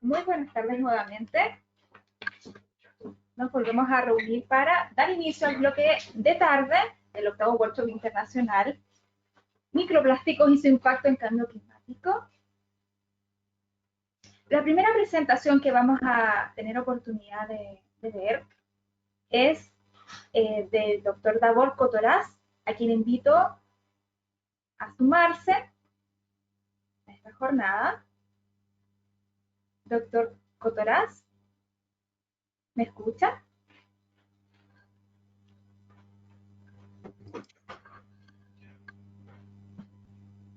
Muy buenas tardes nuevamente. Nos volvemos a reunir para dar inicio al bloque de tarde del octavo Workshop Internacional, Microplásticos y su impacto en cambio climático. La primera presentación que vamos a tener oportunidad de ver es del doctor Davor Cotoraz, a quien invito a sumarse a esta jornada. Doctor Cotoraz, ¿me escucha?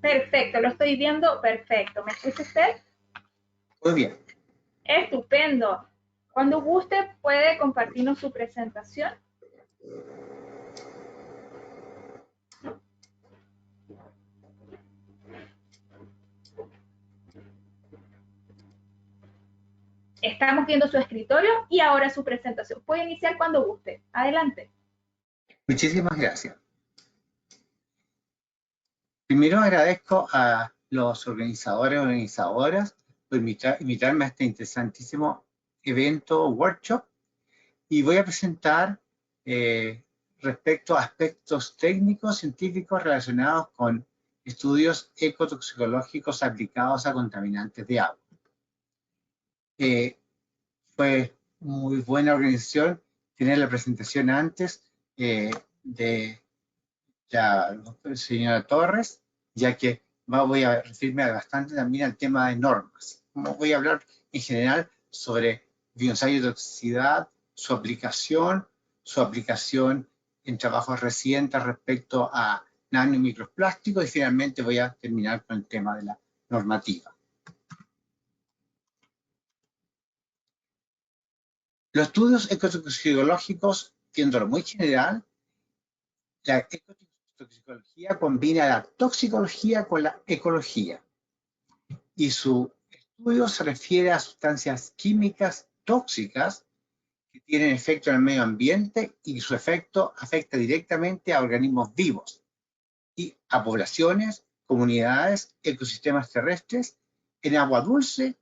Perfecto, lo estoy viendo perfecto. ¿Me escucha usted? Muy bien. Estupendo. Cuando guste, puede compartirnos su presentación. Estamos viendo su escritorio y ahora su presentación. Puede iniciar cuando guste. Adelante. Muchísimas gracias. Primero agradezco a los organizadores y organizadoras por invitarme a este interesantísimo evento, workshop, y voy a presentar respecto a aspectos técnicos, científicos relacionados con estudios ecotoxicológicos aplicados a contaminantes de agua. Fue muy buena organización tener la presentación antes de la señora Torres, ya que voy a referirme bastante también al tema de normas. Voy a hablar en general sobre bioensayo de toxicidad, su aplicación en trabajos recientes respecto a nano y microplásticos, y finalmente voy a terminar con el tema de la normativa. Los estudios ecotoxicológicos, viéndolo muy general, la ecotoxicología combina la toxicología con la ecología, y su estudio se refiere a sustancias químicas tóxicas que tienen efecto en el medio ambiente y su efecto afecta directamente a organismos vivos y a poblaciones, comunidades, ecosistemas terrestres en agua dulce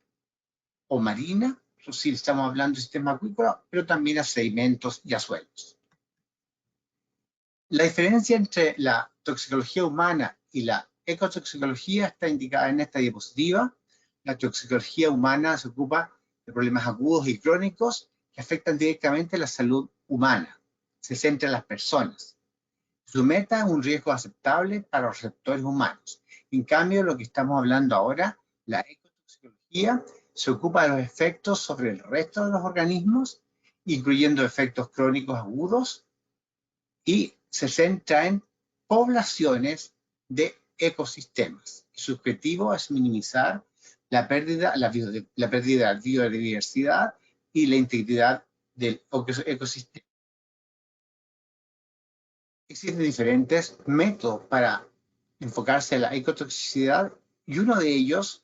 o marina, si estamos hablando de sistema acuícola, pero también a sedimentos y a suelos. La diferencia entre la toxicología humana y la ecotoxicología está indicada en esta diapositiva. La toxicología humana se ocupa de problemas agudos y crónicos que afectan directamente la salud humana. Se centra en las personas. Su meta es un riesgo aceptable para los receptores humanos. En cambio, lo que estamos hablando ahora, la ecotoxicología, se ocupa de los efectos sobre el resto de los organismos, incluyendo efectos crónicos agudos, y se centra en poblaciones de ecosistemas. Su objetivo es minimizar la pérdida de la biodiversidad y la integridad del ecosistema. Existen diferentes métodos para enfocarse en la ecotoxicidad, y uno de ellos,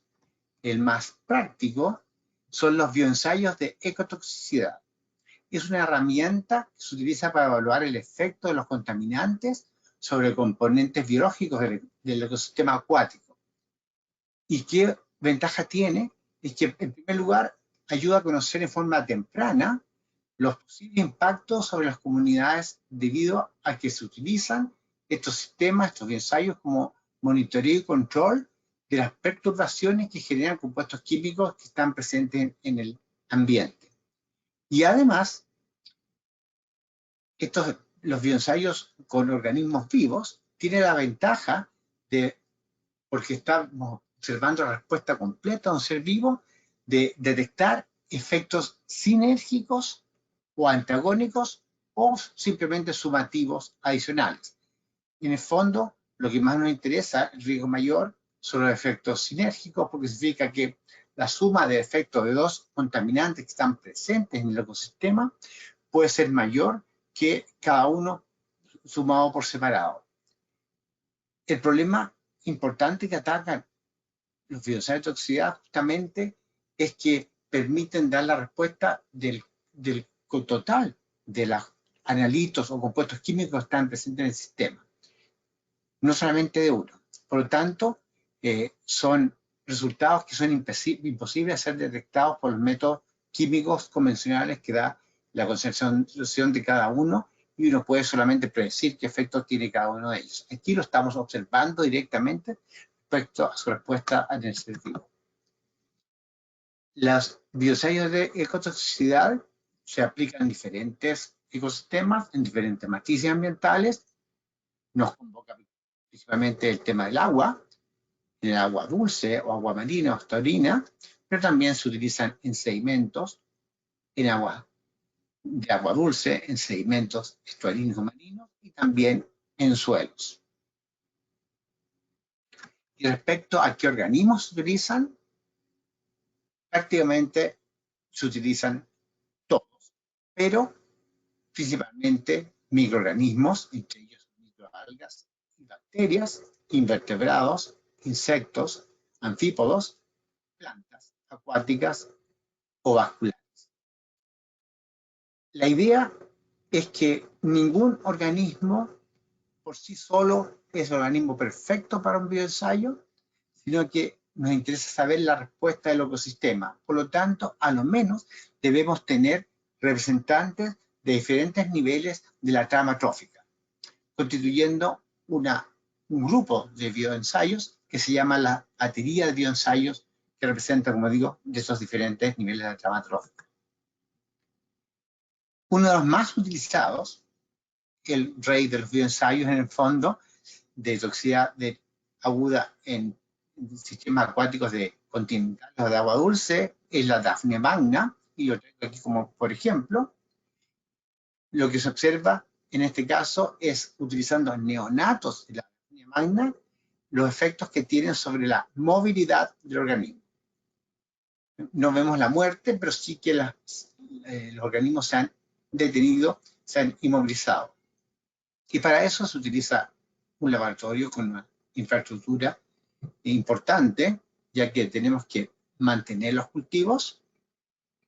el más práctico, son los bioensayos de ecotoxicidad. Es una herramienta que se utiliza para evaluar el efecto de los contaminantes sobre componentes biológicos del ecosistema acuático. ¿Y qué ventaja tiene? Es que, en primer lugar, ayuda a conocer en forma temprana los posibles impactos sobre las comunidades debido a que se utilizan estos sistemas, estos ensayos, como monitoreo y control de las perturbaciones que generan compuestos químicos que están presentes en el ambiente. Y además, los bioensayos con organismos vivos tienen la ventaja de, porque estamos observando la respuesta completa a un ser vivo, de detectar efectos sinérgicos o antagónicos o simplemente sumativos adicionales. En el fondo, lo que más nos interesa, el riesgo mayor, son los efectos sinérgicos, porque significa que la suma de efectos de dos contaminantes que están presentes en el ecosistema puede ser mayor que cada uno sumado por separado. El problema importante que atacan los bioensayos de toxicidad justamente es que permiten dar la respuesta del total de los analitos o compuestos químicos que están presentes en el sistema, no solamente de uno. Por lo tanto, son resultados que son imposibles de ser detectados por los métodos químicos convencionales que da la concentración de cada uno, y uno puede solamente predecir qué efectos tiene cada uno de ellos. Aquí lo estamos observando directamente respecto a su respuesta en el ser vivo. Los bioensayos de ecotoxicidad se aplican en diferentes ecosistemas, en diferentes matrices ambientales. Nos convoca principalmente el tema del agua, en el agua dulce o agua marina o taurina, pero también se utilizan en sedimentos, en agua de agua dulce, en sedimentos estuarinos o marinos y también en suelos. Y respecto a qué organismos se utilizan, prácticamente se utilizan todos, pero principalmente microorganismos, entre ellos microalgas y bacterias, invertebrados, insectos, anfípodos, plantas acuáticas o vasculares. La idea es que ningún organismo por sí solo es el organismo perfecto para un bioensayo, sino que nos interesa saber la respuesta del ecosistema. Por lo tanto, a lo menos debemos tener representantes de diferentes niveles de la trama trófica, constituyendo un grupo de bioensayos que se llama la batería de bioensayos, que representa, como digo, de esos diferentes niveles de la trama trófica. Uno de los más utilizados, el rey de los bioensayos en el fondo, de toxicidad aguda en sistemas acuáticos continentales o de agua dulce, es la Daphnia magna, y lo traigo aquí como por ejemplo. Lo que se observa en este caso es, utilizando neonatos de la Daphnia magna, los efectos que tienen sobre la movilidad del organismo. No vemos la muerte, pero sí que los organismos se han detenido, se han inmovilizado. Y para eso se utiliza un laboratorio con una infraestructura importante, ya que tenemos que mantener los cultivos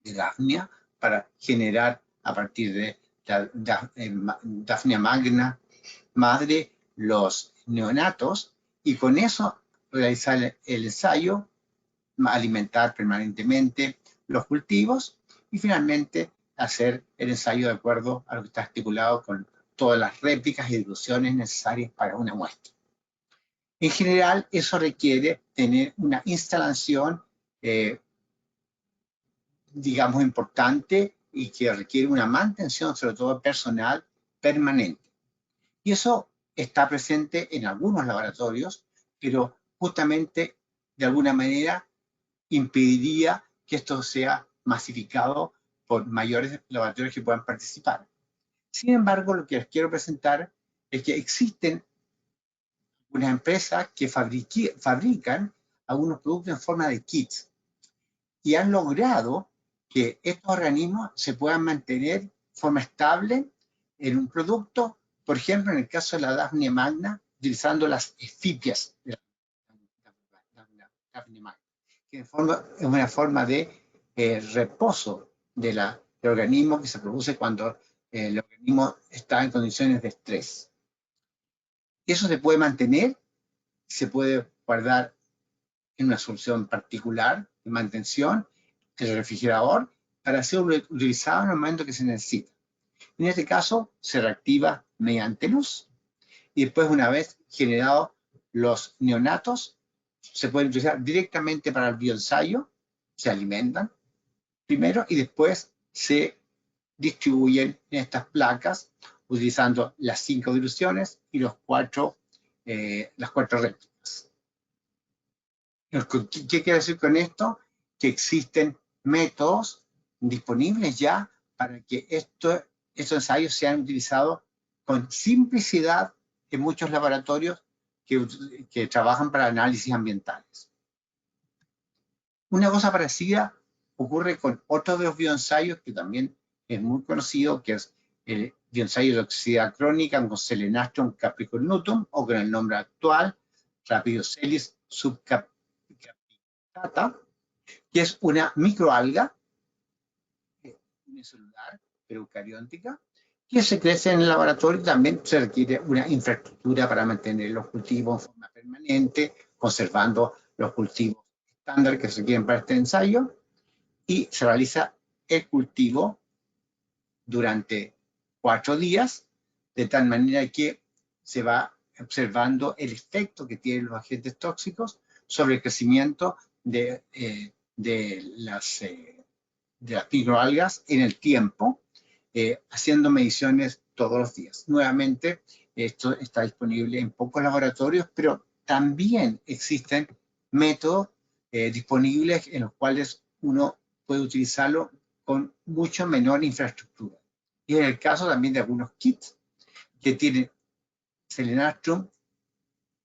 de Daphnia para generar a partir de Daphnia magna madre los neonatos, y con eso realizar el ensayo, alimentar permanentemente los cultivos y finalmente hacer el ensayo de acuerdo a lo que está estipulado con todas las réplicas y diluciones necesarias para una muestra. En general, eso requiere tener una instalación, digamos, importante y que requiere una mantención, sobre todo personal, permanente. Y eso está presente en algunos laboratorios, pero justamente, de alguna manera, impediría que esto sea masificado por mayores laboratorios que puedan participar. Sin embargo, lo que les quiero presentar es que existen unas empresas que fabrican algunos productos en forma de kits y han logrado que estos organismos se puedan mantener de forma estable en un producto, por ejemplo, en el caso de la Daphnia magna, utilizando las efipias de la Daphnia magna, que es una forma de reposo del organismo que se produce cuando el organismo está en condiciones de estrés. Eso se puede mantener, se puede guardar en una solución particular de mantención, el refrigerador, para ser utilizado en el momento que se necesita. En este caso, se reactiva mediante luz y después, una vez generados los neonatos, se pueden utilizar directamente para el bioensayo, se alimentan primero y después se distribuyen en estas placas utilizando las 5 diluciones y las 4 réplicas. ¿Qué quiere decir con esto? Que existen métodos disponibles ya para que estos ensayos sean utilizados con simplicidad en muchos laboratorios que trabajan para análisis ambientales. Una cosa parecida ocurre con otro de los bioensayos que también es muy conocido, que es el bioensayo de toxicidad crónica con Selenastrum capricornutum, o con el nombre actual, Rhabdiocelis subcapitata, que es una microalga unicelular, pero eucariótica, que se crece en el laboratorio y también se requiere una infraestructura para mantener los cultivos en forma permanente, conservando los cultivos estándar que se requieren para este ensayo y se realiza el cultivo durante 4 días, de tal manera que se va observando el efecto que tienen los agentes tóxicos sobre el crecimiento de las microalgas en el tiempo, haciendo mediciones todos los días. Nuevamente, esto está disponible en pocos laboratorios, pero también existen métodos disponibles en los cuales uno puede utilizarlo con mucho menor infraestructura. Y en el caso también de algunos kits que tienen selenastrum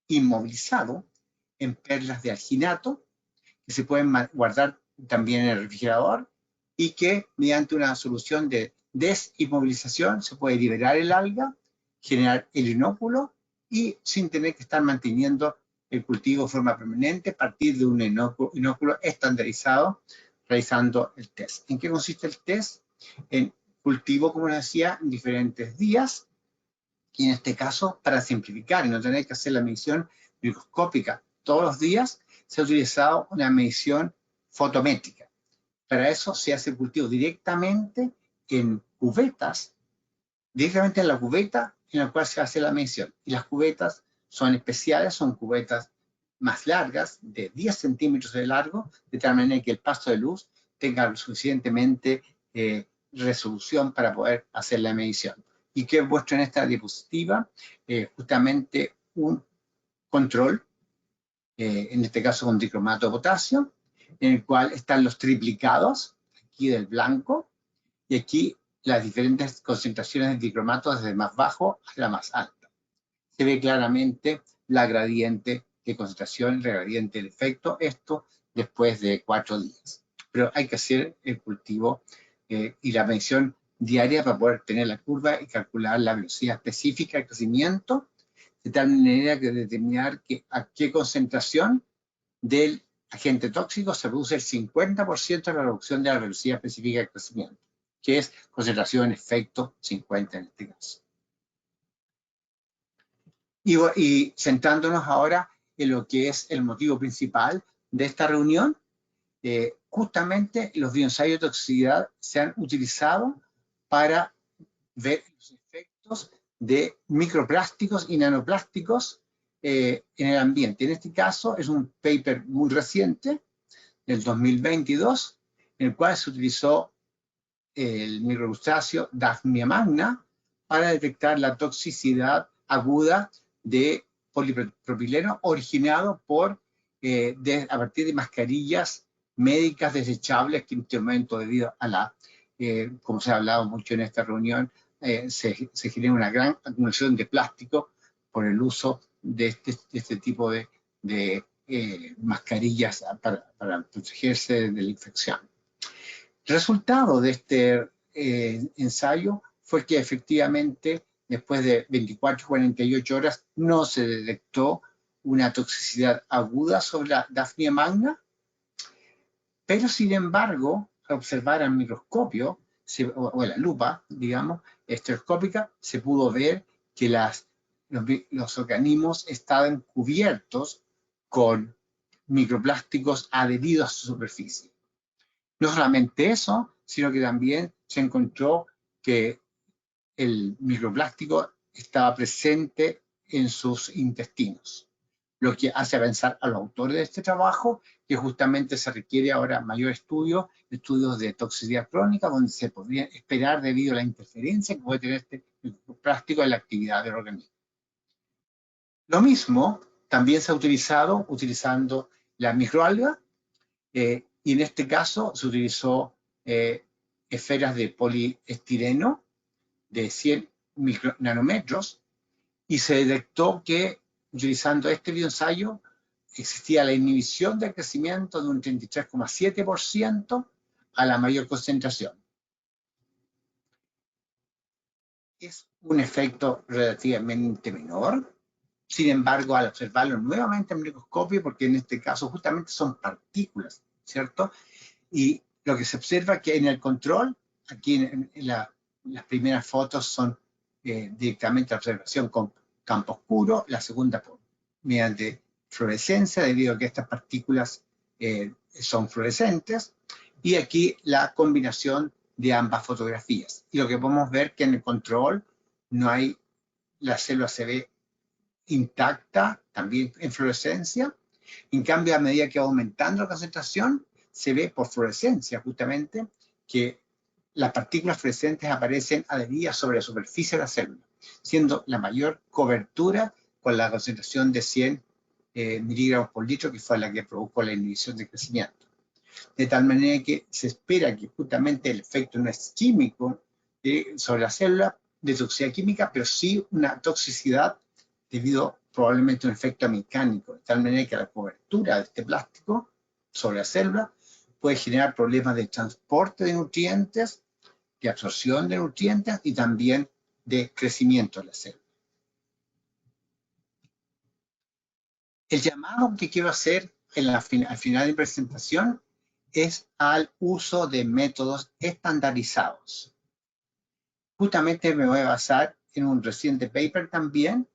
inmovilizado en perlas de alginato, que se pueden guardar también en el refrigerador y que mediante una solución de desinmovilización se puede liberar el alga, generar el inóculo y sin tener que estar manteniendo el cultivo de forma permanente, partir de un inóculo estandarizado, realizando el test. ¿En qué consiste el test? En cultivo, como les decía, en diferentes días, y en este caso, para simplificar y no tener que hacer la medición microscópica todos los días, se ha utilizado una medición fotométrica. Para eso se hace el cultivo directamente en cubetas, directamente en la cubeta en la cual se hace la medición. Y las cubetas son especiales, son cubetas más largas, de 10 centímetros de largo, de tal manera que el paso de luz tenga suficientemente resolución para poder hacer la medición. Y que muestro en esta diapositiva justamente un control, en este caso con dicromato de potasio, en el cual están los triplicados, aquí del blanco, y aquí las diferentes concentraciones de dicromato desde el más bajo a la más alta. Se ve claramente la gradiente de concentración, la gradiente del efecto, esto después de 4 días. Pero hay que hacer el cultivo y la medición diaria para poder tener la curva y calcular la velocidad específica de crecimiento, de tal manera que determinar a qué concentración del agente tóxico se produce el 50% de la reducción de la velocidad específica de crecimiento, que es concentración en efecto 50 en este caso. Y centrándonos ahora en lo que es el motivo principal de esta reunión, justamente los bioensayos de toxicidad se han utilizado para ver los efectos de microplásticos y nanoplásticos en el ambiente. En este caso es un paper muy reciente, del 2022, en el cual se utilizó el microcrustáceo Daphnia magna para detectar la toxicidad aguda de polipropileno originado a partir de mascarillas médicas desechables que en este momento, debido a la, como se ha hablado mucho en esta reunión, se genera una gran acumulación de plástico por el uso de este tipo de mascarillas para protegerse de la infección. El resultado de este ensayo fue que efectivamente después de 24-48 horas no se detectó una toxicidad aguda sobre la Daphnia magna, pero sin embargo, al observar al microscopio o la lupa, digamos, estereoscópica, se pudo ver que los organismos estaban cubiertos con microplásticos adheridos a su superficie. No solamente eso, sino que también se encontró que el microplástico estaba presente en sus intestinos, lo que hace pensar a los autores de este trabajo que justamente se requiere ahora mayor estudios de toxicidad crónica, donde se podría esperar debido a la interferencia que puede tener este microplástico en la actividad del organismo. Lo mismo también se ha utilizando la microalga, y en este caso se utilizó esferas de poliestireno de 100 nanómetros y se detectó que utilizando este bioensayo existía la inhibición del crecimiento de un 33,7% a la mayor concentración. Es un efecto relativamente menor, sin embargo, al observarlo nuevamente en microscopio, porque en este caso justamente son partículas, ¿cierto? Y lo que se observa es que en el control, aquí en las primeras fotos son directamente la observación con campo oscuro, la segunda mediante fluorescencia, debido a que estas partículas son fluorescentes, y aquí la combinación de ambas fotografías. Y lo que podemos ver que en el control no hay, la célula se ve intacta, también en fluorescencia. En cambio, a medida que va aumentando la concentración, se ve por fluorescencia justamente que las partículas fluorescentes aparecen adheridas sobre la superficie de la célula, siendo la mayor cobertura con la concentración de 100 miligramos por litro, que fue la que produjo la inhibición de crecimiento. De tal manera que se espera que justamente el efecto no es químico sobre la célula, de toxicidad química, pero sí una toxicidad debido probablemente a un efecto mecánico, de tal manera que la cobertura de este plástico sobre la célula puede generar problemas de transporte de nutrientes, de absorción de nutrientes y también de crecimiento de la célula. El llamado que quiero hacer al final de mi presentación es al uso de métodos estandarizados. Justamente me voy a basar en un reciente paper también,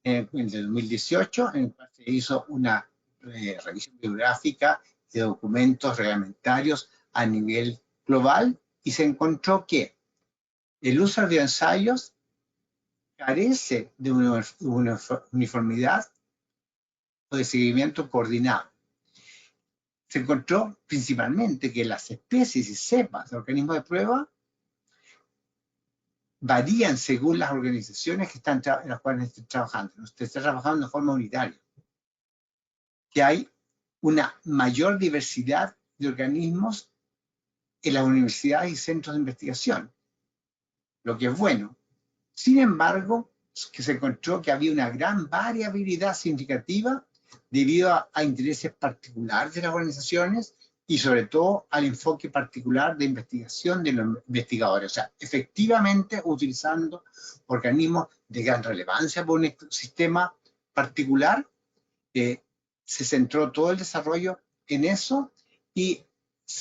en el 2018, en el cual se hizo una revisión bibliográfica de documentos reglamentarios a nivel global y se encontró que el uso de bioensayos carece de una uniformidad o de seguimiento coordinado. Se encontró principalmente que las especies y cepas de organismos de prueba varían según las organizaciones que están en las cuales estén trabajando. Usted está trabajando de forma unitaria. Que hay una mayor diversidad de organismos en las universidades y centros de investigación, lo que es bueno. Sin embargo, que se encontró que había una gran variabilidad significativa debido a intereses particulares de las organizaciones y sobre todo al enfoque particular de investigación de los investigadores. O sea, efectivamente utilizando organismos de gran relevancia por un sistema particular, se centró todo el desarrollo en eso y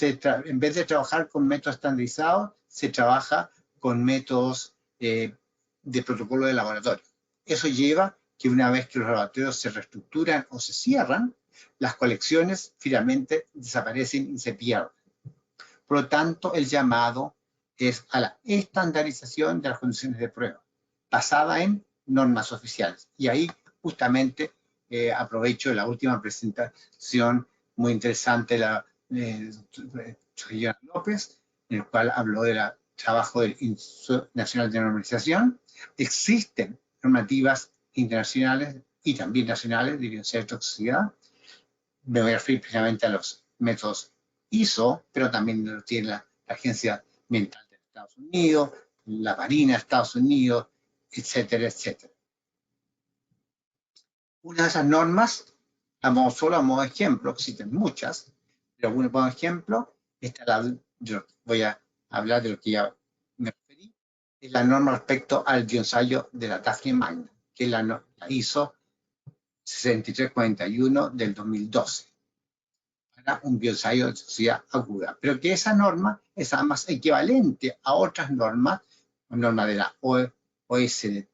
en vez de trabajar con métodos estandarizados, se trabaja con métodos de protocolo de laboratorio. Eso lleva que una vez que los laboratorios se reestructuran o se cierran, las colecciones finalmente desaparecen y se pierden. Por lo tanto, el llamado es a la estandarización de las condiciones de prueba, basada en normas oficiales. Y ahí justamente aprovecho la última presentación muy interesante de la señora López, en el cual habló del trabajo del Instituto Nacional de Normalización. Existen normativas internacionales y también nacionales de bioseguridad y toxicidad. Me voy a referir precisamente a los métodos ISO, pero también lo tiene la Agencia Ambiental de Estados Unidos, la Marina de Estados Unidos, etcétera, etcétera. Una de esas normas, solo a modo de ejemplo, existen muchas, pero como ejemplo, yo voy a hablar de lo que ya me referí, es la norma respecto al bioensayo de la Daphnia magna, que es la ISO 6341 del 2012, para un bioensayo de toxicidad aguda. Pero que esa norma es además equivalente a otras normas, norma de la OECD,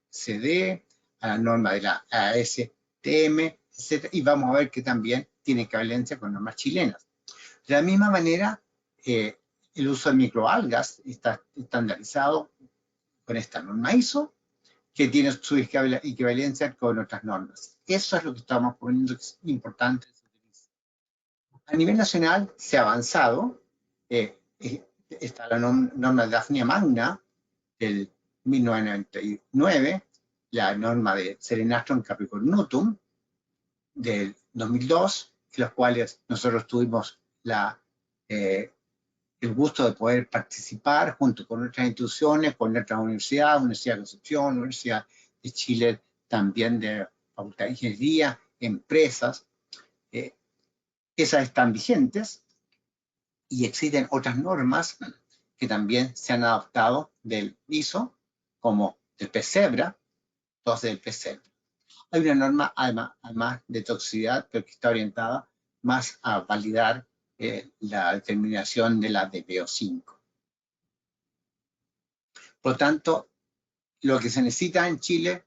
a la norma de la ASTM, etc. Y vamos a ver que también tiene equivalencia con normas chilenas. De la misma manera, el uso de microalgas está estandarizado con esta norma ISO, que tiene su equivalencia con otras normas. Eso es lo que estamos poniendo, que es importante. A nivel nacional se ha avanzado. Está la norma de Daphnia magna del 1999, la norma de Serenastrum capricornutum del 2002, en los cuales nosotros tuvimos el gusto de poder participar junto con otras instituciones, con otras universidades, Universidad de Concepción, Universidad de Chile, también de Facultad de Ingeniería, empresas. Esas están vigentes y existen otras normas que también se han adoptado del ISO, como el PCEBRA, dos del PCEBRA. Hay una norma además de toxicidad, pero que está orientada más a validar la determinación de la DPO5. Por lo tanto, lo que se necesita en Chile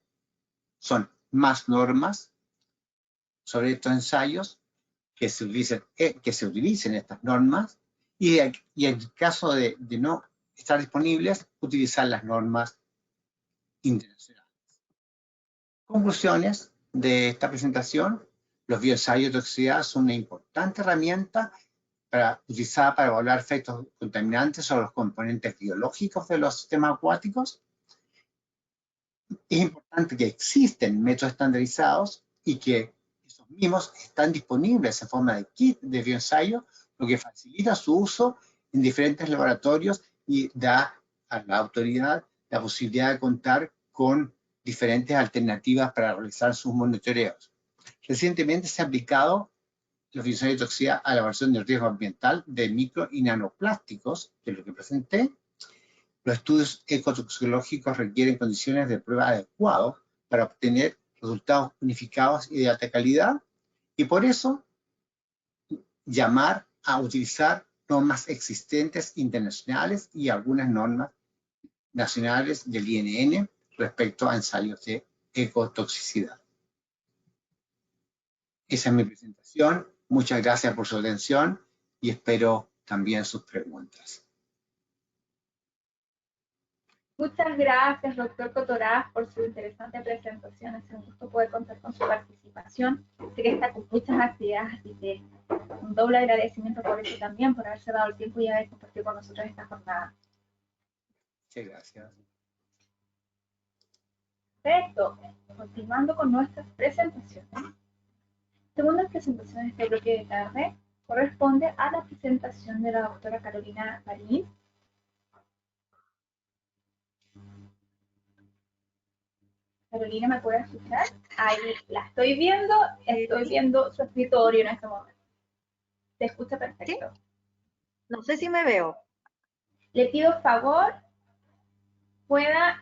son más normas sobre estos ensayos, que se utilicen estas normas y en el caso de no estar disponibles, utilizar las normas internacionales. Conclusiones de esta presentación. Los bioensayos de toxicidad son una importante herramienta utilizada para evaluar efectos contaminantes sobre los componentes biológicos de los sistemas acuáticos. Es importante que existen métodos estandarizados y que esos mismos están disponibles en forma de kit de bioensayo, lo que facilita su uso en diferentes laboratorios y da a la autoridad la posibilidad de contar con diferentes alternativas para realizar sus monitoreos. Recientemente se ha aplicado los bioensayos de toxicidad a la evaluación del riesgo ambiental de micro y nanoplásticos, que es lo que presenté. Los estudios ecotoxicológicos requieren condiciones de prueba adecuadas para obtener resultados unificados y de alta calidad, y por eso llamar a utilizar normas existentes internacionales y algunas normas nacionales del INN respecto a ensayos de ecotoxicidad. Esa es mi presentación. Muchas gracias por su atención y espero también sus preguntas. Muchas gracias, doctor Cotoraz, por su interesante presentación. Es un gusto poder contar con su participación. Sé que está con muchas actividades, así que un doble agradecimiento por eso también, por haberse dado el tiempo y haber compartido con nosotros esta jornada. Muchas gracias. Perfecto. Continuando con nuestras presentaciones. Segunda presentación de este bloque de tarde corresponde a la presentación de la doctora Carolina Marín. Carolina, ¿me puede escuchar? Ahí la estoy viendo su escritorio en este momento. Se escucha perfecto. ¿Sí? No sé si me veo. Le pido favor pueda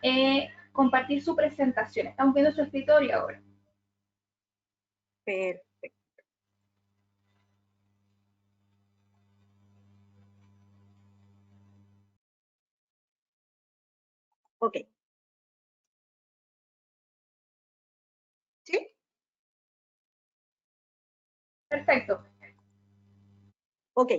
compartir su presentación. Estamos viendo su escritorio ahora. Perfecto. Ok. ¿Sí? Perfecto. Ok.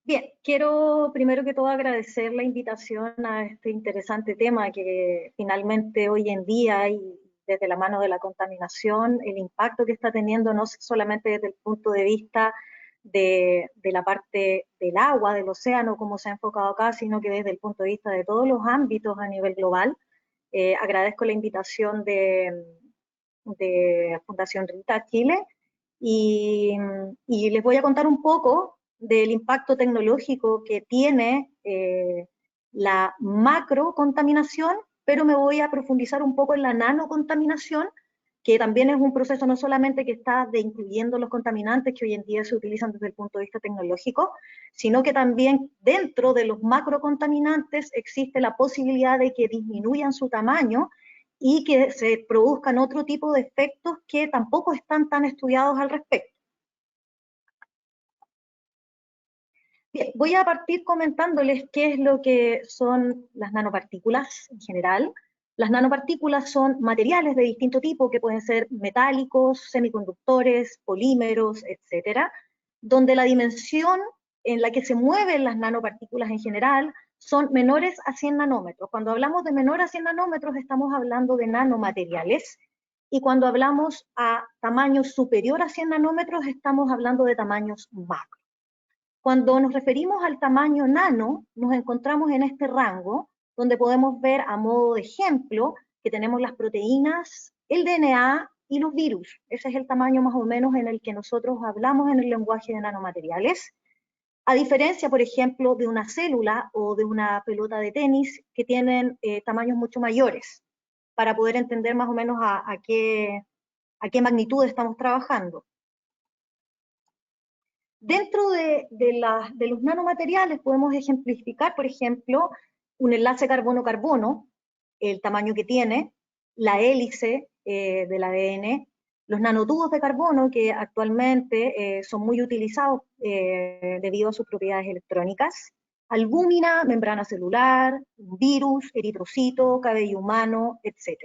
Bien, quiero primero que todo agradecer la invitación a este interesante tema que finalmente hoy en día y desde la mano de la contaminación, el impacto que está teniendo no solamente desde el punto de vista de la parte del agua, del océano, como se ha enfocado acá, sino que desde el punto de vista de todos los ámbitos a nivel global. Agradezco la invitación de Fundación Rita Chile y les voy a contar un poco del impacto tecnológico que tiene la macrocontaminación, pero me voy a profundizar un poco en la nanocontaminación, que también es un proceso no solamente que está incluyendo los contaminantes que hoy en día se utilizan desde el punto de vista tecnológico, sino que también dentro de los macrocontaminantes existe la posibilidad de que disminuyan su tamaño y que se produzcan otro tipo de efectos que tampoco están tan estudiados al respecto. Bien, voy a partir comentándoles qué es lo que son las nanopartículas en general. Las nanopartículas son materiales de distinto tipo que pueden ser metálicos, semiconductores, polímeros, etcétera, donde la dimensión en la que se mueven las nanopartículas en general son menores a 100 nanómetros. Cuando hablamos de menor a 100 nanómetros estamos hablando de nanomateriales, y cuando hablamos a tamaños superior a 100 nanómetros estamos hablando de tamaños macro. Cuando nos referimos al tamaño nano, nos encontramos en este rango, donde podemos ver a modo de ejemplo que tenemos las proteínas, el DNA y los virus. Ese es el tamaño más o menos en el que nosotros hablamos en el lenguaje de nanomateriales. A diferencia, por ejemplo, de una célula o de una pelota de tenis que tienen tamaños mucho mayores, para poder entender más o menos a qué magnitud estamos trabajando. Dentro de los nanomateriales podemos ejemplificar, por ejemplo, un enlace carbono-carbono, el tamaño que tiene, la hélice del ADN, los nanotubos de carbono que actualmente son muy utilizados debido a sus propiedades electrónicas, albúmina, membrana celular, virus, eritrocito, cabello humano, etc.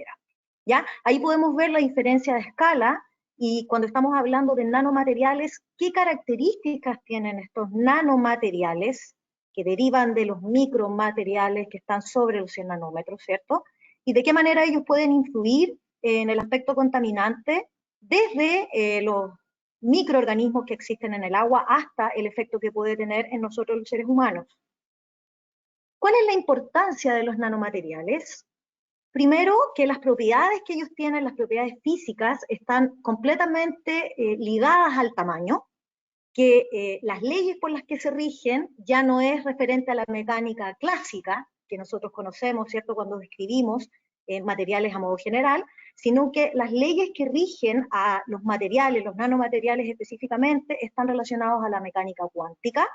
¿Ya? Ahí podemos ver la diferencia de escala Y cuando estamos hablando de nanomateriales, ¿qué características tienen estos nanomateriales que derivan de los micromateriales que están sobre los 100 nanómetros, ¿cierto? Y de qué manera ellos pueden influir en el aspecto contaminante desde los microorganismos que existen en el agua hasta el efecto que puede tener en nosotros los seres humanos. ¿Cuál es la importancia de los nanomateriales? Primero, que las propiedades que ellos tienen, las propiedades físicas, están completamente ligadas al tamaño, que las leyes por las que se rigen ya no es referente a la mecánica clásica que nosotros conocemos, ¿cierto?, cuando describimos materiales a modo general, sino que las leyes que rigen a los materiales, los nanomateriales específicamente, están relacionados a la mecánica cuántica.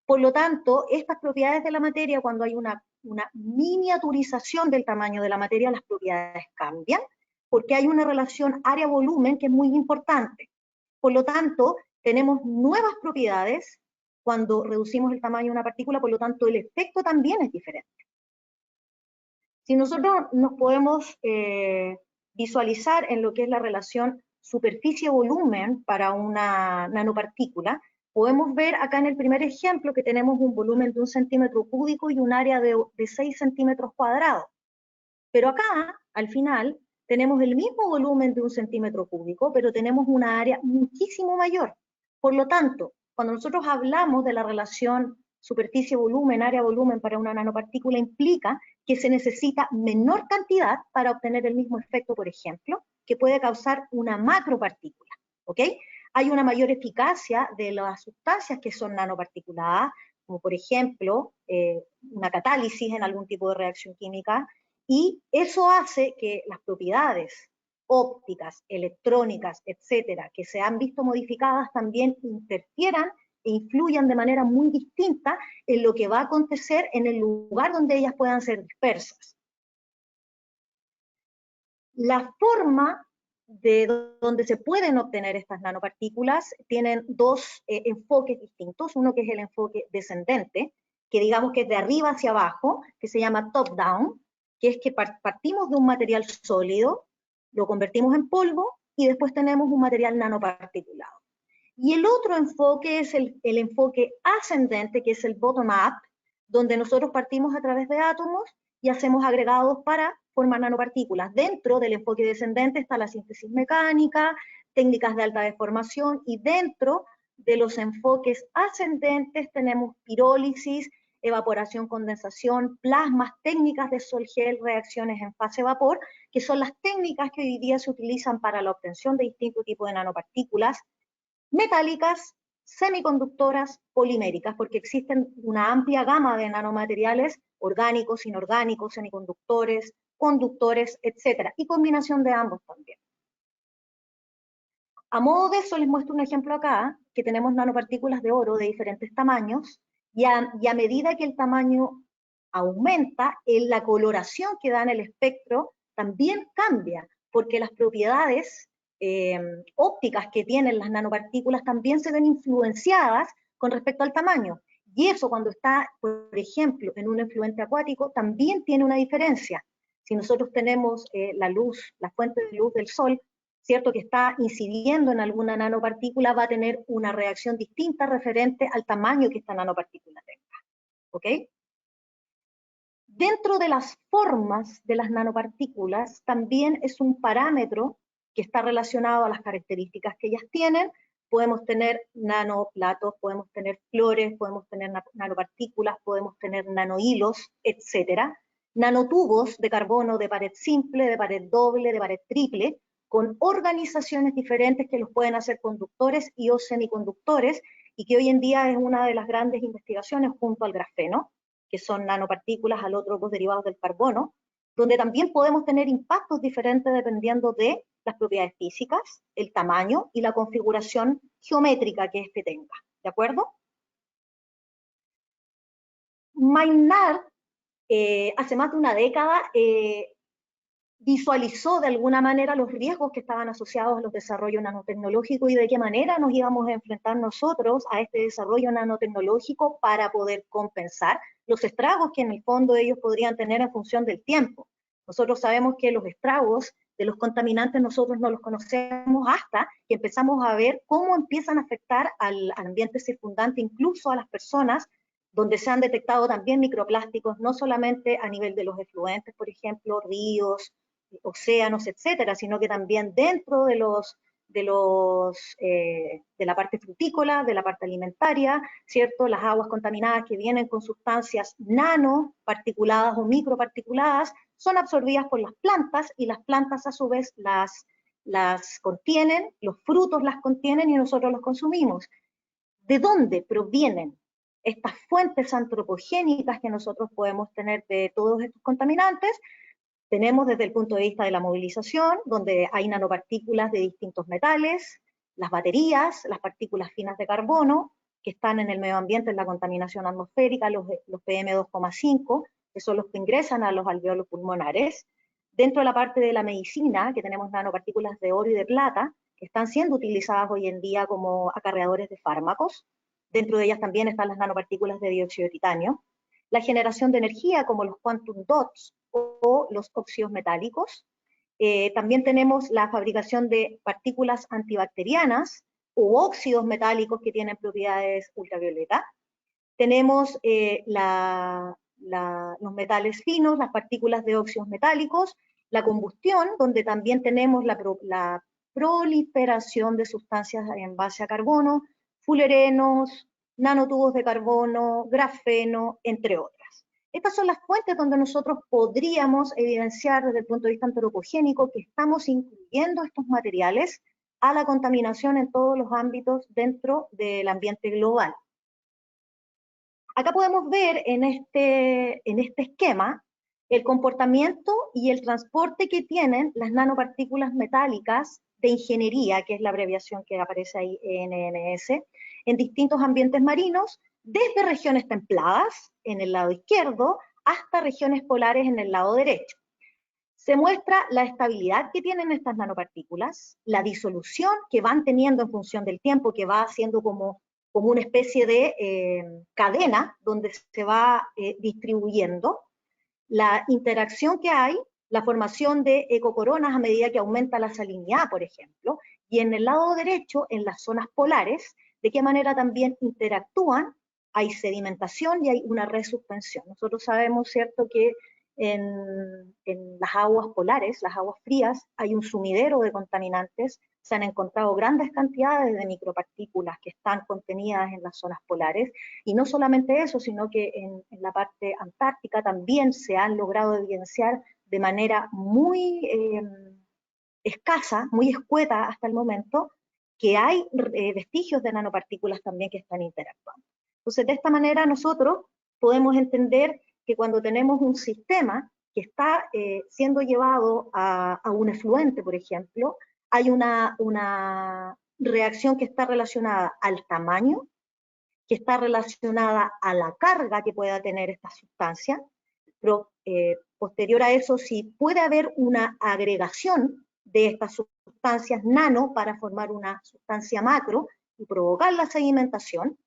Por lo tanto, estas propiedades de la materia, cuando hay una miniaturización del tamaño de la materia, las propiedades cambian, porque hay una relación área-volumen que es muy importante. Por lo tanto, tenemos nuevas propiedades cuando reducimos el tamaño de una partícula, por lo tanto, el efecto también es diferente. Si nosotros nos podemos visualizar en lo que es la relación superficie-volumen para una nanopartícula, podemos ver acá en el primer ejemplo que tenemos un volumen de 1 centímetro cúbico y un área de 6 centímetros cuadrados. Pero acá, al final, tenemos el mismo volumen de 1 centímetro cúbico, pero tenemos una área muchísimo mayor. Por lo tanto, cuando nosotros hablamos de la relación superficie-volumen, área-volumen para una nanopartícula, implica que se necesita menor cantidad para obtener el mismo efecto, por ejemplo, que puede causar una macropartícula, ¿ok? Hay una mayor eficacia de las sustancias que son nanoparticuladas, como por ejemplo una catálisis en algún tipo de reacción química, y eso hace que las propiedades ópticas, electrónicas, etcétera, que se han visto modificadas también interfieran e influyan de manera muy distinta en lo que va a acontecer en el lugar donde ellas puedan ser dispersas. La forma de donde se pueden obtener estas nanopartículas tienen dos enfoques distintos. Uno que es el enfoque descendente, que digamos que es de arriba hacia abajo, que se llama top-down, que es que partimos de un material sólido, lo convertimos en polvo y después tenemos un material nanoparticulado. Y el otro enfoque es el enfoque ascendente, que es el bottom-up, donde nosotros partimos a través de átomos y hacemos agregados para formar nanopartículas. Dentro del enfoque descendente está la síntesis mecánica, técnicas de alta deformación, y dentro de los enfoques ascendentes tenemos pirólisis, evaporación, condensación, plasmas, técnicas de sol-gel, reacciones en fase vapor, que son las técnicas que hoy día se utilizan para la obtención de distintos tipos de nanopartículas metálicas, semiconductoras, poliméricas, porque existen una amplia gama de nanomateriales orgánicos, inorgánicos, semiconductores, conductores, etcétera, y combinación de ambos también. A modo de eso les muestro un ejemplo acá, que tenemos nanopartículas de oro de diferentes tamaños, y a medida que el tamaño aumenta, la coloración que da en el espectro también cambia, porque las propiedades ópticas que tienen las nanopartículas también se ven influenciadas con respecto al tamaño. Y eso cuando está, por ejemplo, en un efluente acuático, también tiene una diferencia. Si nosotros tenemos la luz, la fuente de luz del sol, ¿cierto?, que está incidiendo en alguna nanopartícula, va a tener una reacción distinta referente al tamaño que esta nanopartícula tenga. ¿Ok? Dentro de las formas de las nanopartículas, también es un parámetro que está relacionado a las características que ellas tienen. Podemos tener nanoplatos, podemos tener flores, podemos tener nanopartículas, podemos tener nanohilos, etcétera. Nanotubos de carbono de pared simple, de pared doble, de pared triple, con organizaciones diferentes que los pueden hacer conductores y o semiconductores, y que hoy en día es una de las grandes investigaciones junto al grafeno, que son nanopartículas alótropos derivados del carbono, donde también podemos tener impactos diferentes dependiendo de las propiedades físicas, el tamaño y la configuración geométrica que éste tenga. ¿De acuerdo? Maynard, hace más de una década, visualizó de alguna manera los riesgos que estaban asociados a los desarrollos nanotecnológicos y de qué manera nos íbamos a enfrentar nosotros a este desarrollo nanotecnológico para poder compensar los estragos que en el fondo ellos podrían tener en función del tiempo. Nosotros sabemos que los estragos de los contaminantes nosotros no los conocemos hasta que empezamos a ver cómo empiezan a afectar al ambiente circundante, incluso a las personas, donde se han detectado también microplásticos, no solamente a nivel de los efluentes, por ejemplo, ríos, océanos, etcétera, sino que también dentro de la parte frutícola, de la parte alimentaria, ¿cierto? Las aguas contaminadas que vienen con sustancias nanoparticuladas o microparticuladas son absorbidas por las plantas y las plantas a su vez las contienen, los frutos las contienen y nosotros los consumimos. ¿De dónde provienen estas fuentes antropogénicas que nosotros podemos tener de todos estos contaminantes? Tenemos desde el punto de vista de la movilización, donde hay nanopartículas de distintos metales, las baterías, las partículas finas de carbono, que están en el medio ambiente, en la contaminación atmosférica, los PM2,5, que son los que ingresan a los alveolos pulmonares. Dentro de la parte de la medicina, que tenemos nanopartículas de oro y de plata, que están siendo utilizadas hoy en día como acarreadores de fármacos. Dentro de ellas también están las nanopartículas de dióxido de titanio. La generación de energía, como los quantum dots o los óxidos metálicos. También tenemos la fabricación de partículas antibacterianas u óxidos metálicos que tienen propiedades ultravioleta. Tenemos los metales finos, las partículas de óxidos metálicos, la combustión, donde también tenemos la proliferación de sustancias en base a carbono, fulerenos, nanotubos de carbono, grafeno, entre otras. Estas son las fuentes donde nosotros podríamos evidenciar desde el punto de vista antropogénico que estamos incluyendo estos materiales a la contaminación en todos los ámbitos dentro del ambiente global. Acá podemos ver en este esquema el comportamiento y el transporte que tienen las nanopartículas metálicas de ingeniería, que es la abreviación que aparece ahí, NNS, en distintos ambientes marinos, desde regiones templadas, en el lado izquierdo, hasta regiones polares en el lado derecho. Se muestra la estabilidad que tienen estas nanopartículas, la disolución que van teniendo en función del tiempo, que va haciendo como una especie de cadena donde se va distribuyendo, la interacción que hay, la formación de ecocoronas a medida que aumenta la salinidad, por ejemplo, y en el lado derecho, en las zonas polares, de qué manera también interactúan, hay sedimentación y hay una resuspensión. Nosotros sabemos, ¿cierto?, que en las aguas polares, las aguas frías, hay un sumidero de contaminantes, se han encontrado grandes cantidades de micropartículas que están contenidas en las zonas polares, y no solamente eso, sino que en la parte antártica también se han logrado evidenciar de manera muy escasa, muy escueta hasta el momento, que hay vestigios de nanopartículas también que están interactuando. Entonces, de esta manera nosotros podemos entender que cuando tenemos un sistema que está siendo llevado a un efluente, por ejemplo, hay una reacción que está relacionada al tamaño, que está relacionada a la carga que pueda tener esta sustancia, pero posterior a eso sí puede haber una agregación de estas sustancias nano para formar una sustancia macro y provocar la sedimentación,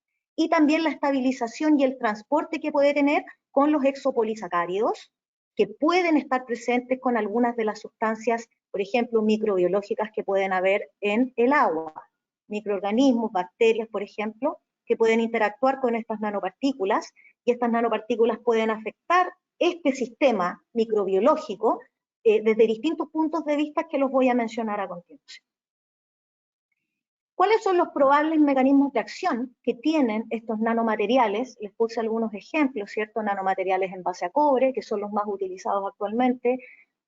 y también la estabilización y el transporte que puede tener con los exopolisacáridos, que pueden estar presentes con algunas de las sustancias, por ejemplo, microbiológicas que pueden haber en el agua, microorganismos, bacterias, por ejemplo, que pueden interactuar con estas nanopartículas, y estas nanopartículas pueden afectar este sistema microbiológico desde distintos puntos de vista que los voy a mencionar a continuación. ¿Cuáles son los probables mecanismos de acción que tienen estos nanomateriales? Les puse algunos ejemplos, ¿cierto? Nanomateriales en base a cobre, que son los más utilizados actualmente.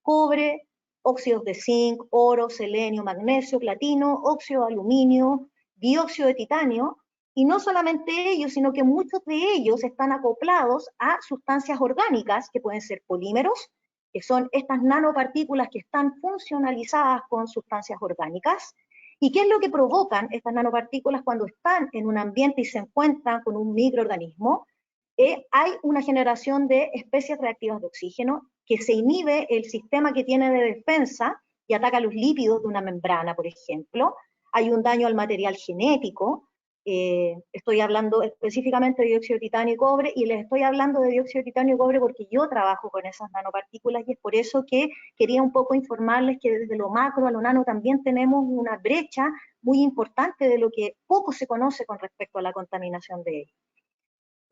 Cobre, óxidos de zinc, oro, selenio, magnesio, platino, óxido de aluminio, dióxido de titanio, y no solamente ellos, sino que muchos de ellos están acoplados a sustancias orgánicas, que pueden ser polímeros, que son estas nanopartículas que están funcionalizadas con sustancias orgánicas. ¿Y qué es lo que provocan estas nanopartículas cuando están en un ambiente y se encuentran con un microorganismo? Hay una generación de especies reactivas de oxígeno, que se inhibe el sistema que tiene de defensa y ataca los lípidos de una membrana, por ejemplo. Hay un daño al material genético, Estoy hablando específicamente de dióxido de titanio y cobre, y les estoy hablando de dióxido de titanio y cobre porque yo trabajo con esas nanopartículas, y es por eso que quería un poco informarles que desde lo macro a lo nano también tenemos una brecha muy importante de lo que poco se conoce con respecto a la contaminación de ellos.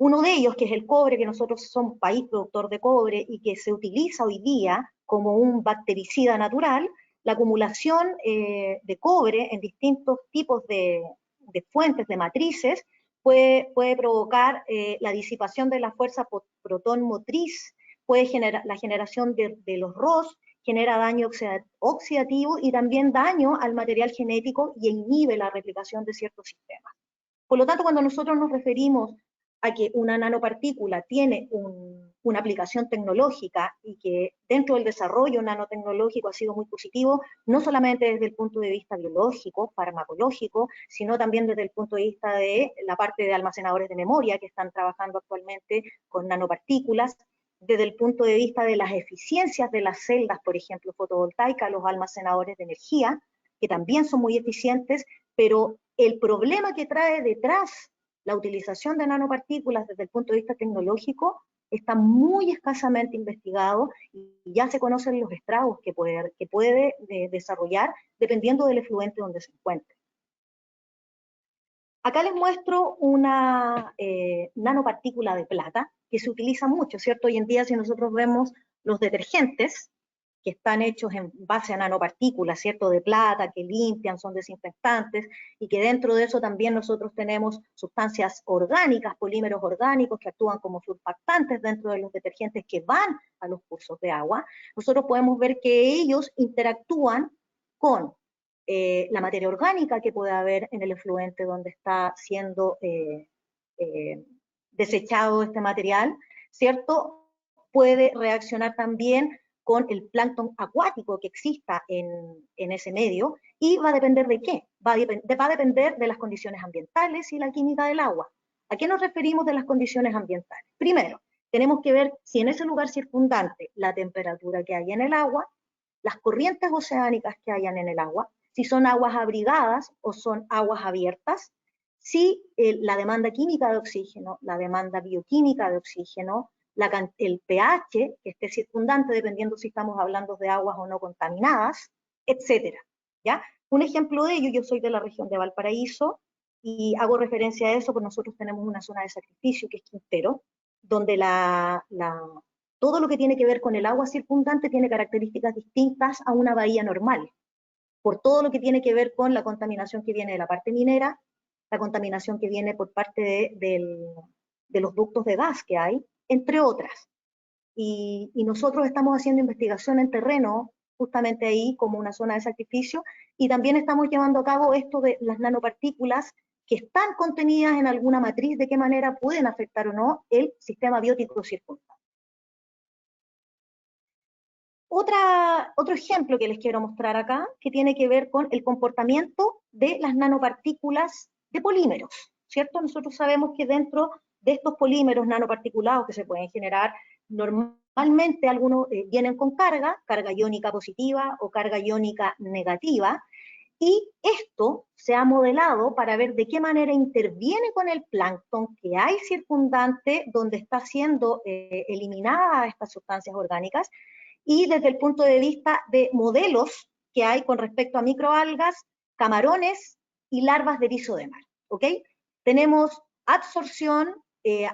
Uno de ellos, que es el cobre, que nosotros somos país productor de cobre y que se utiliza hoy día como un bactericida natural, la acumulación de cobre en distintos tipos de fuentes, de matrices, puede provocar la disipación de la fuerza protón motriz, puede generar la generación de los ROS, genera daño oxidativo y también daño al material genético y inhibe la replicación de ciertos sistemas. Por lo tanto, cuando nosotros nos referimos a que una nanopartícula tiene una aplicación tecnológica y que dentro del desarrollo nanotecnológico ha sido muy positivo, no solamente desde el punto de vista biológico, farmacológico, sino también desde el punto de vista de la parte de almacenadores de memoria que están trabajando actualmente con nanopartículas, desde el punto de vista de las eficiencias de las celdas, por ejemplo, fotovoltaicas, los almacenadores de energía, que también son muy eficientes, pero el problema que trae detrás la utilización de nanopartículas desde el punto de vista tecnológico está muy escasamente investigado y ya se conocen los estragos que puede desarrollar dependiendo del efluente donde se encuentre. Acá les muestro una nanopartícula de plata que se utiliza mucho, ¿cierto? Hoy en día si nosotros vemos los detergentes, que están hechos en base a nanopartículas, ¿cierto?, de plata, que limpian, son desinfectantes, y que dentro de eso también nosotros tenemos sustancias orgánicas, polímeros orgánicos que actúan como surfactantes dentro de los detergentes que van a los cursos de agua. Nosotros podemos ver que ellos interactúan con la materia orgánica que puede haber en el efluente donde está siendo desechado este material, ¿cierto? Puede reaccionar también con el plancton acuático que exista en ese medio, y va a depender de qué, va a depender de las condiciones ambientales y la química del agua. ¿A qué nos referimos de las condiciones ambientales? Primero, tenemos que ver si en ese lugar circundante la temperatura que hay en el agua, las corrientes oceánicas que hayan en el agua, si son aguas abrigadas o son aguas abiertas, si la demanda química de oxígeno, la demanda bioquímica de oxígeno, el pH que esté circundante, dependiendo si estamos hablando de aguas o no contaminadas, etcétera, ¿ya? Un ejemplo de ello, yo soy de la región de Valparaíso y hago referencia a eso porque nosotros tenemos una zona de sacrificio que es Quintero, donde todo lo que tiene que ver con el agua circundante tiene características distintas a una bahía normal, por todo lo que tiene que ver con la contaminación que viene de la parte minera, la contaminación que viene por parte de los ductos de gas que hay, entre otras. Y nosotros estamos haciendo investigación en terreno, justamente ahí como una zona de sacrificio, y también estamos llevando a cabo esto de las nanopartículas que están contenidas en alguna matriz, de qué manera pueden afectar o no el sistema biótico circundante. Otro ejemplo que les quiero mostrar acá, que tiene que ver con el comportamiento de las nanopartículas de polímeros, ¿cierto? Nosotros sabemos que dentro de estos polímeros nanoparticulados que se pueden generar, normalmente algunos vienen con carga iónica positiva o carga iónica negativa, y esto se ha modelado para ver de qué manera interviene con el plancton que hay circundante donde está siendo eliminadas estas sustancias orgánicas, y desde el punto de vista de modelos que hay con respecto a microalgas, camarones y larvas de erizo de mar, ¿ok? Tenemos absorción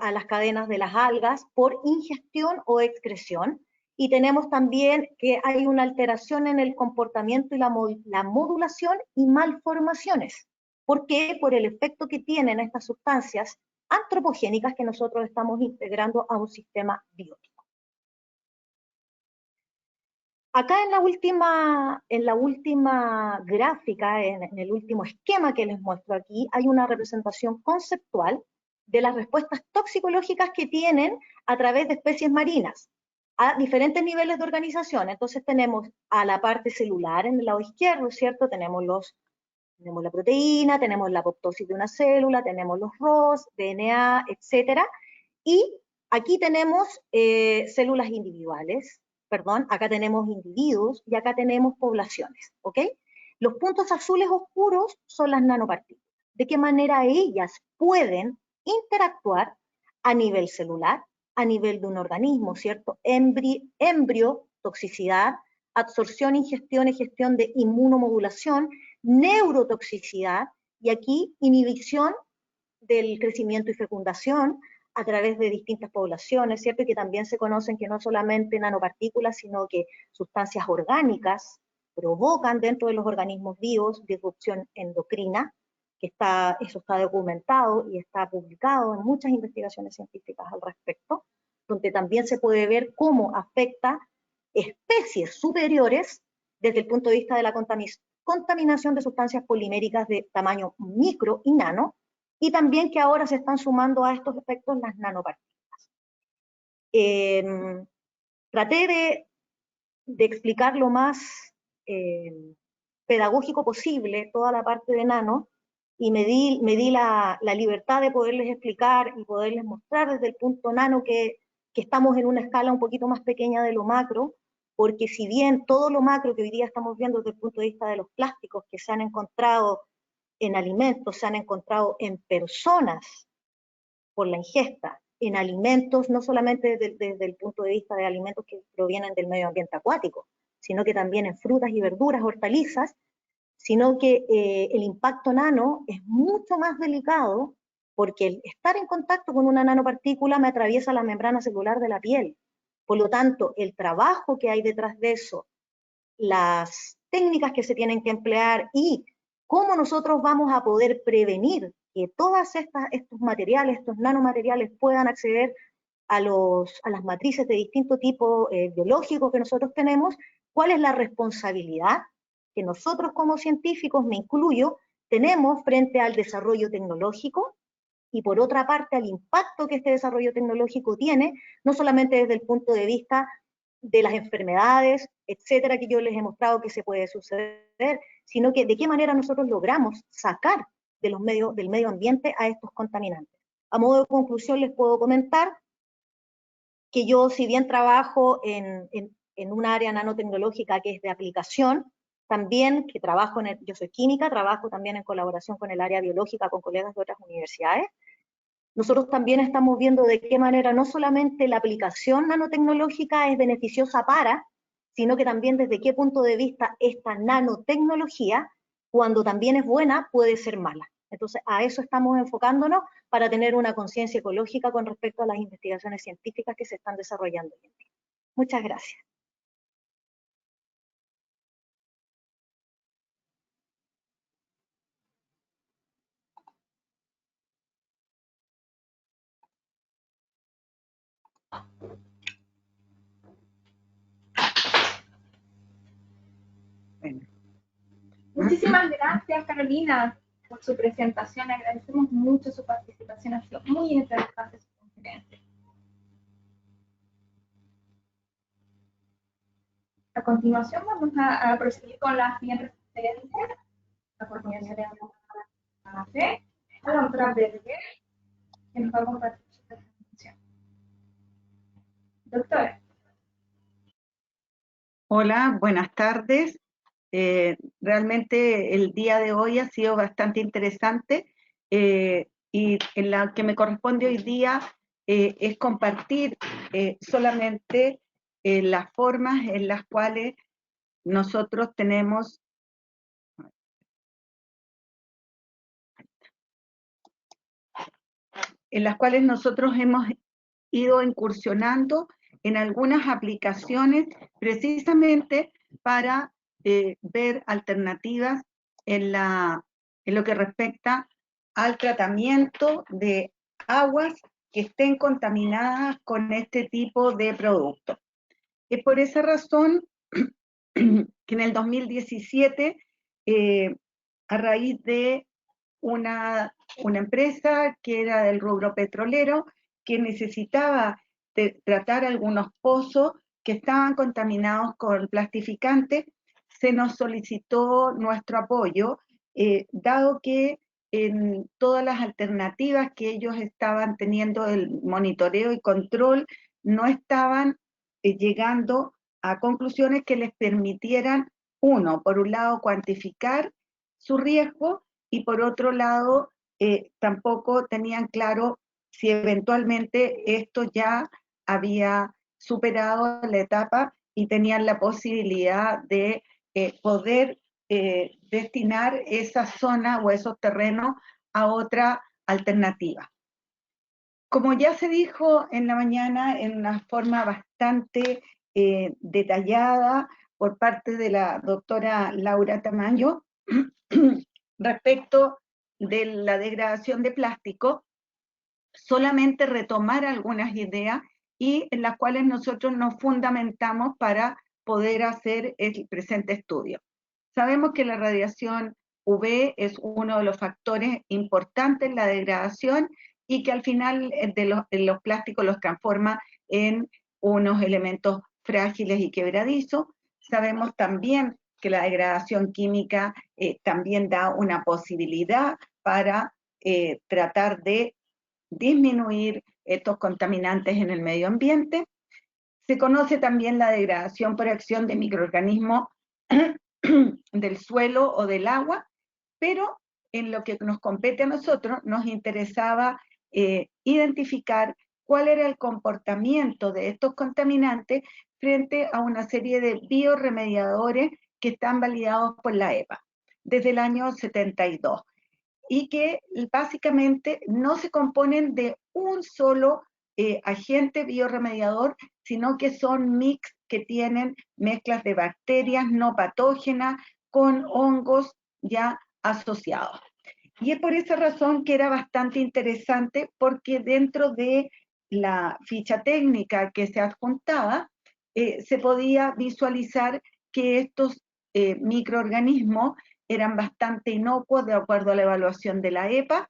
a las cadenas de las algas por ingestión o excreción, y tenemos también que hay una alteración en el comportamiento y la modulación y malformaciones. ¿Por qué? Por el efecto que tienen estas sustancias antropogénicas que nosotros estamos integrando a un sistema biótico. Acá en la última gráfica, en el último esquema que les muestro aquí, hay una representación conceptual de las respuestas toxicológicas que tienen a través de especies marinas a diferentes niveles de organización. Entonces tenemos a la parte celular en el lado izquierdo, ¿cierto? Tenemos la proteína, tenemos la apoptosis de una célula, tenemos los ROS, DNA, etcétera. Y aquí tenemos células individuales, perdón, acá tenemos individuos y acá tenemos poblaciones, ¿ok? Los puntos azules oscuros son las nanopartículas. de qué manera ellas pueden interactuar a nivel celular, a nivel de un organismo, ¿cierto? Embrio, toxicidad, absorción, ingestión y gestión de inmunomodulación, neurotoxicidad, y aquí inhibición del crecimiento y fecundación a través de distintas poblaciones, ¿cierto? Y que también se conocen que no solamente nanopartículas, sino que sustancias orgánicas provocan dentro de los organismos vivos disrupción endocrina, que eso está documentado y está publicado en muchas investigaciones científicas al respecto, donde también se puede ver cómo afecta especies superiores desde el punto de vista de la contaminación de sustancias poliméricas de tamaño micro y nano, y también que ahora se están sumando a estos efectos las nanopartículas. Traté de explicar lo más pedagógico posible toda la parte de nano, y me di la libertad de poderles explicar y poderles mostrar desde el punto nano que estamos en una escala un poquito más pequeña de lo macro, porque si bien todo lo macro que hoy día estamos viendo desde el punto de vista de los plásticos que se han encontrado en alimentos, se han encontrado en personas por la ingesta, en alimentos, no solamente desde el punto de vista de alimentos que provienen del medio ambiente acuático, sino que también en frutas y verduras, hortalizas, sino que el impacto nano es mucho más delicado porque el estar en contacto con una nanopartícula me atraviesa la membrana celular de la piel. Por lo tanto, el trabajo que hay detrás de eso, las técnicas que se tienen que emplear y cómo nosotros vamos a poder prevenir que todos estos materiales, estos nanomateriales puedan acceder a las matrices de distinto tipo biológico que nosotros tenemos, cuál es la responsabilidad que nosotros como científicos, me incluyo, tenemos frente al desarrollo tecnológico y por otra parte al impacto que este desarrollo tecnológico tiene, no solamente desde el punto de vista de las enfermedades, etcétera, que yo les he mostrado que se puede suceder, sino que de qué manera nosotros logramos sacar del medio ambiente a estos contaminantes. A modo de conclusión les puedo comentar que yo, si bien trabajo en un área nanotecnológica que es de aplicación, también que yo soy química, trabajo también en colaboración con el área biológica, con colegas de otras universidades. Nosotros también estamos viendo de qué manera no solamente la aplicación nanotecnológica es beneficiosa sino que también desde qué punto de vista esta nanotecnología, cuando también es buena, puede ser mala. Entonces, a eso estamos enfocándonos para tener una conciencia ecológica con respecto a las investigaciones científicas que se están desarrollando. Muchas gracias. Muchísimas gracias, Carolina, por su presentación. Agradecemos mucho su participación. Ha sido muy interesante su conferencia. A continuación vamos a proseguir con la siguiente conferencia. La coordinación de la fe, a la otra Berger, que nos va a compartir su presentación. Doctora. Hola, buenas tardes. Realmente el día de hoy ha sido bastante interesante y en la que me corresponde hoy día es compartir solamente las formas en las cuales nosotros tenemos hemos ido incursionando en algunas aplicaciones precisamente para ver alternativas en lo que respecta al tratamiento de aguas que estén contaminadas con este tipo de productos. Es por esa razón que en el 2017, a raíz de una empresa que era del rubro petrolero, que necesitaba tratar algunos pozos que estaban contaminados con plastificante, se nos solicitó nuestro apoyo, dado que en todas las alternativas que ellos estaban teniendo el monitoreo y control no estaban llegando a conclusiones que les permitieran, por un lado, cuantificar su riesgo y por otro lado, tampoco tenían claro si eventualmente esto ya había superado la etapa y tenían la posibilidad de poder destinar esa zona o esos terrenos a otra alternativa. Como ya se dijo en la mañana en una forma bastante detallada por parte de la doctora Laura Tamayo, respecto de la degradación de plástico, solamente retomar algunas ideas y en las cuales nosotros nos fundamentamos para poder hacer el presente estudio. Sabemos que la radiación UV es uno de los factores importantes en la degradación y que al final los plásticos los transforma en unos elementos frágiles y quebradizos. Sabemos también que la degradación química también da una posibilidad para tratar de disminuir estos contaminantes en el medio ambiente. Se conoce también la degradación por acción de microorganismos del suelo o del agua, pero en lo que nos compete a nosotros nos interesaba identificar cuál era el comportamiento de estos contaminantes frente a una serie de biorremediadores que están validados por la EPA desde el año 72 y que básicamente no se componen de un solo agente biorremediador, sino que son mix que tienen mezclas de bacterias no patógenas con hongos ya asociados. Y es por esa razón que era bastante interesante, porque dentro de la ficha técnica que se adjuntaba, se podía visualizar que estos microorganismos eran bastante inocuos de acuerdo a la evaluación de la EPA,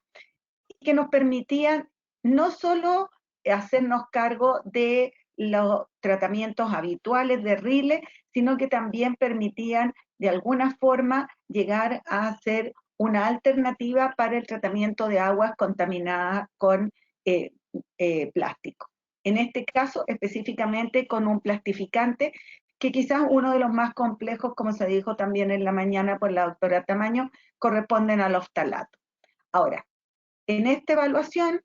y que nos permitían no solo hacernos cargo de los tratamientos habituales de RILE, sino que también permitían de alguna forma llegar a ser una alternativa para el tratamiento de aguas contaminadas con plástico. En este caso, específicamente con un plastificante, que quizás uno de los más complejos, como se dijo también en la mañana por la doctora Tamayo, corresponden al oftalato. Ahora, en esta evaluación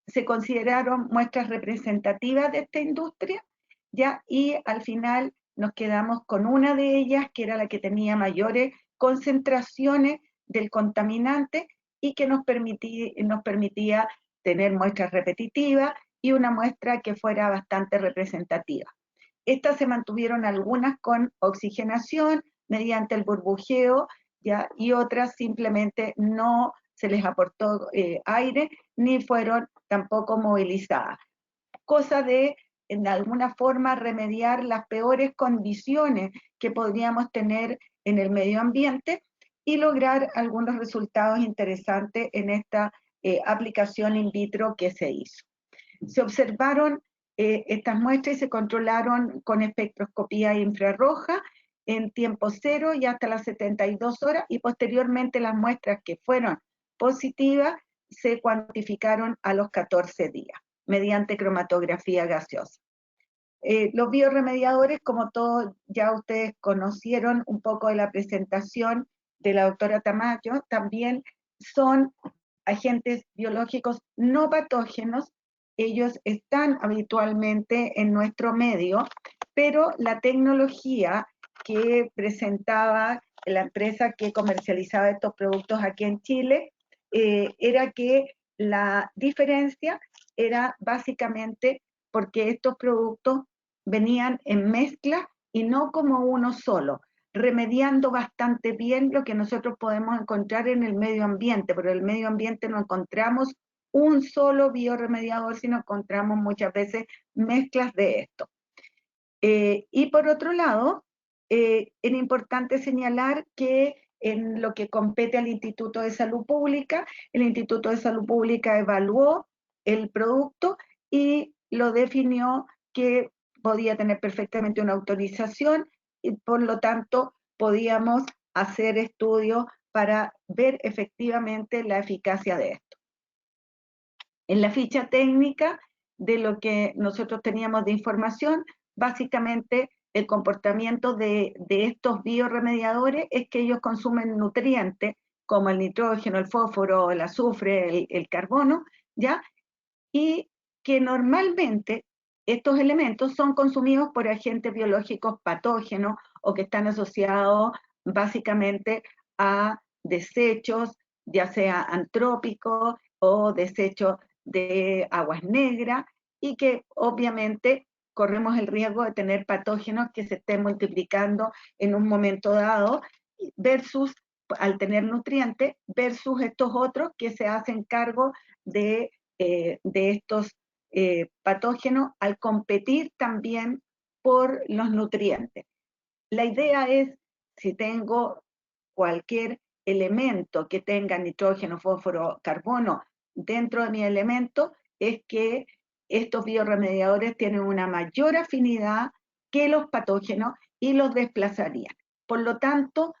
se consideraron muestras representativas de esta industria, ¿ya? Y al final nos quedamos con una de ellas, que era la que tenía mayores concentraciones del contaminante y que nos permitía tener muestras repetitivas y una muestra que fuera bastante representativa. Estas se mantuvieron algunas con oxigenación mediante el burbujeo, ¿ya? Y otras simplemente no se les aportó aire ni fueron tampoco movilizadas. Cosa de, en alguna forma, remediar las peores condiciones que podríamos tener en el medio ambiente y lograr algunos resultados interesantes en esta aplicación in vitro que se hizo. Se observaron estas muestras y se controlaron con espectroscopía infrarroja en tiempo cero y hasta las 72 horas, y posteriormente las muestras que fueron positivas se cuantificaron a los 14 días mediante cromatografía gaseosa. Los biorremediadores, como todos ya ustedes conocieron un poco de la presentación de la doctora Tamayo, también son agentes biológicos no patógenos. Ellos están habitualmente en nuestro medio, pero la tecnología que presentaba la empresa que comercializaba estos productos aquí en Chile era que la diferencia era básicamente porque estos productos venían en mezcla y no como uno solo, remediando bastante bien lo que nosotros podemos encontrar en el medio ambiente. Pero en el medio ambiente no encontramos un solo biorremediador, sino encontramos muchas veces mezclas de esto. Y por otro lado, es importante señalar que en lo que compete al Instituto de Salud Pública, el Instituto de Salud Pública evaluó el producto y lo definió que podía tener perfectamente una autorización y por lo tanto podíamos hacer estudios para ver efectivamente la eficacia de esto. En la ficha técnica de lo que nosotros teníamos de información, básicamente el comportamiento de estos biorremediadores es que ellos consumen nutrientes como el nitrógeno, el fósforo, el azufre, el carbono, ¿ya? Y que normalmente estos elementos son consumidos por agentes biológicos patógenos o que están asociados básicamente a desechos, ya sea antrópicos o desechos de aguas negras, y que obviamente corremos el riesgo de tener patógenos que se estén multiplicando en un momento dado, versus, al tener nutrientes, versus estos otros que se hacen cargo de estos patógenos al competir también por los nutrientes. La idea es, si tengo cualquier elemento que tenga nitrógeno, fósforo, carbono dentro de mi elemento, es que estos biorremediadores tienen una mayor afinidad que los patógenos y los desplazarían. Por lo tanto,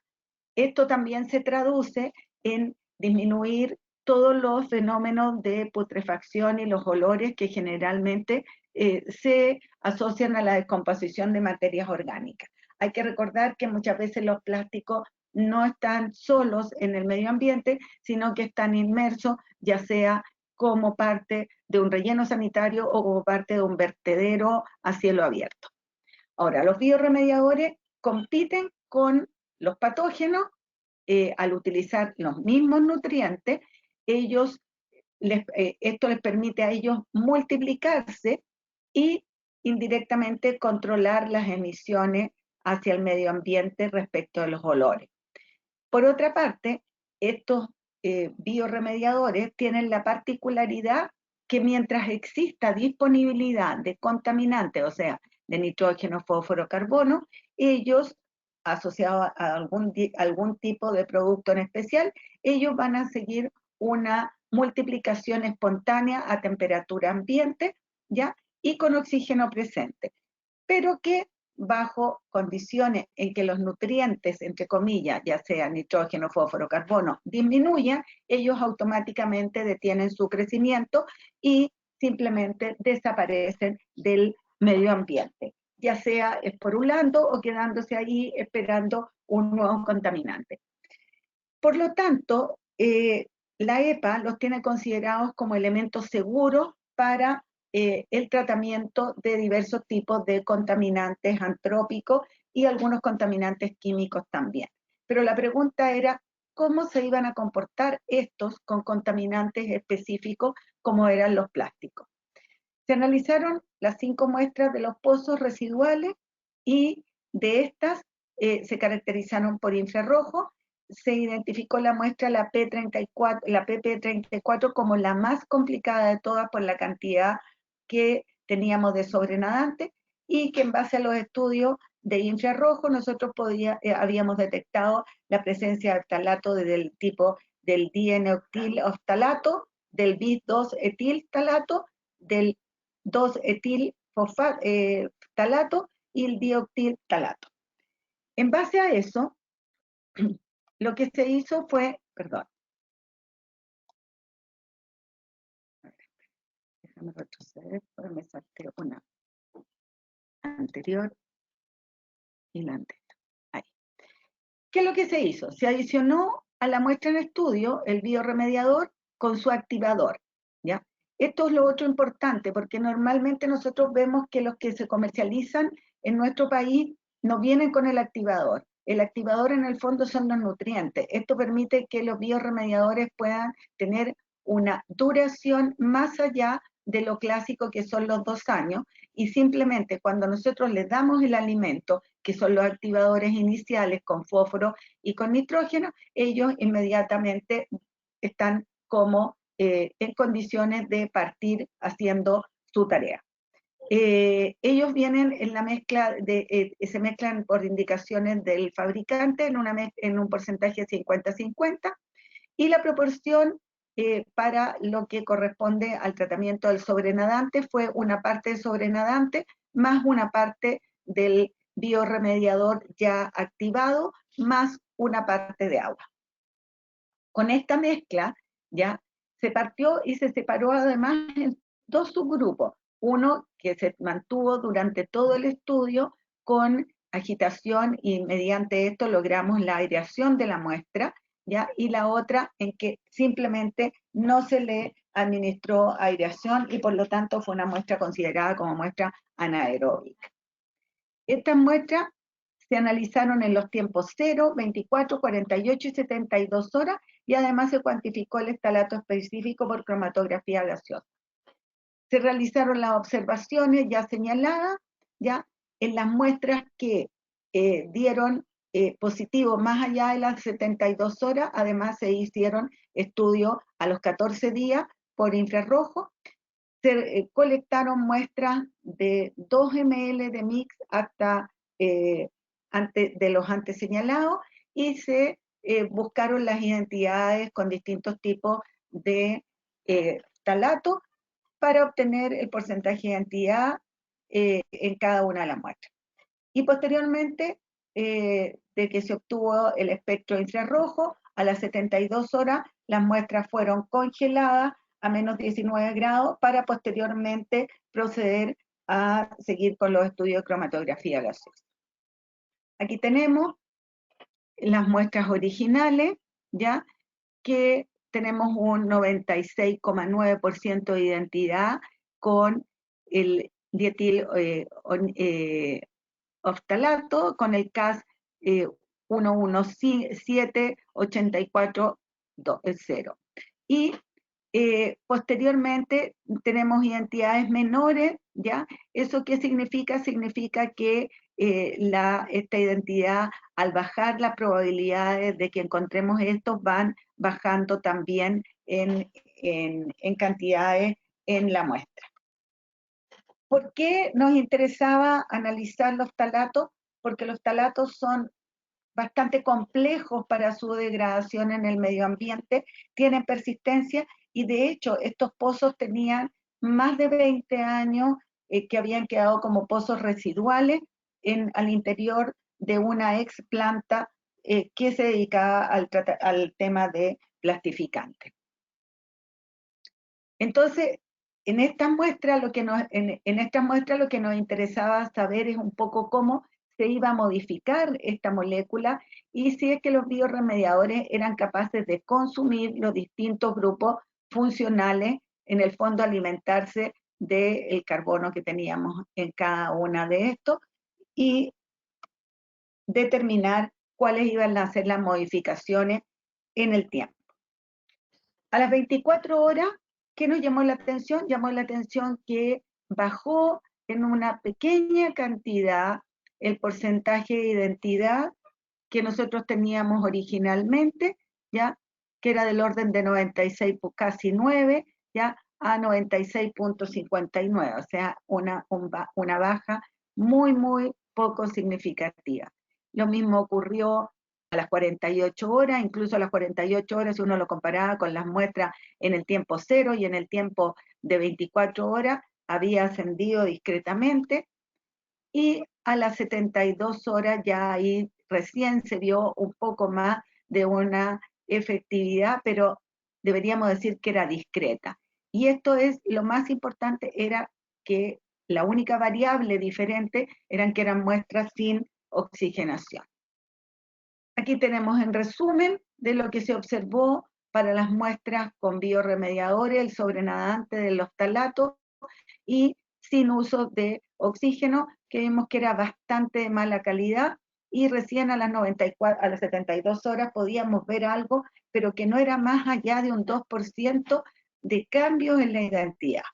esto también se traduce en disminuir todos los fenómenos de putrefacción y los olores que generalmente se asocian a la descomposición de materias orgánicas. Hay que recordar que muchas veces los plásticos no están solos en el medio ambiente, sino que están inmersos, ya sea como parte de un relleno sanitario o como parte de un vertedero a cielo abierto. Ahora, los biorremediadores compiten con los patógenos al utilizar los mismos nutrientes. Esto les permite a ellos multiplicarse y indirectamente controlar las emisiones hacia el medio ambiente respecto de los olores. Por otra parte, estos biorremediadores tienen la particularidad que mientras exista disponibilidad de contaminantes, o sea, de nitrógeno, fósforo, carbono, ellos, asociados a algún tipo de producto en especial, ellos van a seguir una multiplicación espontánea a temperatura ambiente, ¿ya? Y con oxígeno presente, pero que bajo condiciones en que los nutrientes, entre comillas, ya sea nitrógeno, fósforo, carbono, disminuyan, ellos automáticamente detienen su crecimiento y simplemente desaparecen del medio ambiente, ya sea esporulando o quedándose ahí esperando un nuevo contaminante. Por lo tanto, la EPA los tiene considerados como elementos seguros para el tratamiento de diversos tipos de contaminantes antrópicos y algunos contaminantes químicos también. Pero la pregunta era, ¿cómo se iban a comportar estos con contaminantes específicos como eran los plásticos? Se analizaron las 5 muestras de los pozos residuales y de estas se caracterizaron por infrarrojo. Se identificó la muestra, la PP34, como la más complicada de todas por la cantidad que teníamos de sobrenadante, y que en base a los estudios de infrarrojo nosotros habíamos detectado la presencia de oftalato del tipo del dienoxil-oftalato, del bis-2-etil-talato, del 2-etil-talato y el dioctil-talato. En base a eso, lo que se hizo fue, déjame retroceder, porque me salté una anterior y la anterior. Ahí. ¿Qué es lo que se hizo? Se adicionó a la muestra en estudio el biorremediador con su activador, ¿ya? Esto es lo otro importante, porque normalmente nosotros vemos que los que se comercializan en nuestro país no vienen con el activador. El activador en el fondo son los nutrientes. Esto permite que los biorremediadores puedan tener una duración más allá de lo clásico que son los 2 años, y simplemente cuando nosotros les damos el alimento, que son los activadores iniciales con fósforo y con nitrógeno, ellos inmediatamente están como en condiciones de partir haciendo su tarea. Ellos vienen en la mezcla, se mezclan por indicaciones del fabricante en un porcentaje 50-50, y la proporción para lo que corresponde al tratamiento del sobrenadante fue una parte de sobrenadante más una parte del biorremediador ya activado más una parte de agua. Con esta mezcla ya se partió y se separó además en 2 subgrupos. Uno que se mantuvo durante todo el estudio con agitación, y mediante esto logramos la aireación de la muestra, ¿ya? Y la otra en que simplemente no se le administró aireación y por lo tanto fue una muestra considerada como muestra anaeróbica. Estas muestras se analizaron en los tiempos 0, 24, 48 y 72 horas y además se cuantificó el estalato específico por cromatografía gaseosa. Se realizaron las observaciones ya señaladas, ya en las muestras que dieron positivo más allá de las 72 horas, además se hicieron estudios a los 14 días por infrarrojo, se colectaron muestras de 2 ml de mix hasta de los antes señalados y se buscaron las identidades con distintos tipos de talato para obtener el porcentaje de identidad en cada una de las muestras. Y posteriormente, de que se obtuvo el espectro infrarrojo, a las 72 horas las muestras fueron congeladas a menos 19 grados para posteriormente proceder a seguir con los estudios de cromatografía gaseosa. Aquí tenemos las muestras originales, ya que tenemos un 96,9% de identidad con el dietil oftalato, con el CAS 1178420. Y posteriormente tenemos identidades menores, ¿ya? ¿Eso qué significa? Significa que esta identidad, al bajar las probabilidades de que encontremos estos, van bajando también en cantidades en la muestra. ¿Por qué nos interesaba analizar los talatos? Porque los talatos son bastante complejos para su degradación en el medio ambiente, tienen persistencia y de hecho estos pozos tenían más de 20 años que habían quedado como pozos residuales al interior de una ex planta que se dedicaba al tema de plastificantes. Entonces, en esta muestra lo que nos interesaba saber es un poco cómo se iba a modificar esta molécula y si es que los biorremediadores eran capaces de consumir los distintos grupos funcionales, en el fondo alimentarse del carbono que teníamos en cada una de estos y determinar cuáles iban a ser las modificaciones en el tiempo. A las 24 horas, ¿qué nos llamó la atención? Llamó la atención que bajó en una pequeña cantidad el porcentaje de identidad que nosotros teníamos originalmente, ¿ya? Que era del orden de 96, casi 9, ¿ya? A 96.59, o sea, una baja muy, muy poco significativa. Lo mismo ocurrió a las 48 horas, incluso a las 48 horas, si uno lo comparaba con las muestras en el tiempo 0 y en el tiempo de 24 horas, había ascendido discretamente, y a las 72 horas ya ahí recién se vio un poco más de una efectividad, pero deberíamos decir que era discreta. Y esto es, lo más importante era que la única variable diferente eran que eran muestras sin oxigenación. Aquí tenemos en resumen de lo que se observó para las muestras con biorremediadores, el sobrenadante del oftalato y sin uso de oxígeno, que vimos que era bastante de mala calidad, y recién a las 72 horas podíamos ver algo, pero que no era más allá de un 2% de cambios en la identidad.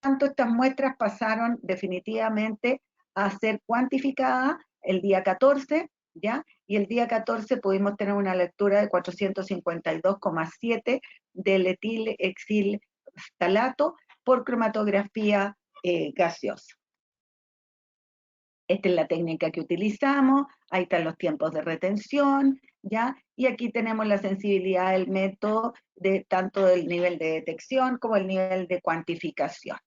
Por tanto, estas muestras pasaron definitivamente a ser cuantificadas el día 14, ¿ya? Y el día 14 pudimos tener una lectura de 452,7 del etilexilftalato por cromatografía gaseosa. Esta es la técnica que utilizamos, ahí están los tiempos de retención, ¿ya? Y aquí tenemos la sensibilidad del método de tanto del nivel de detección como el nivel de cuantificación.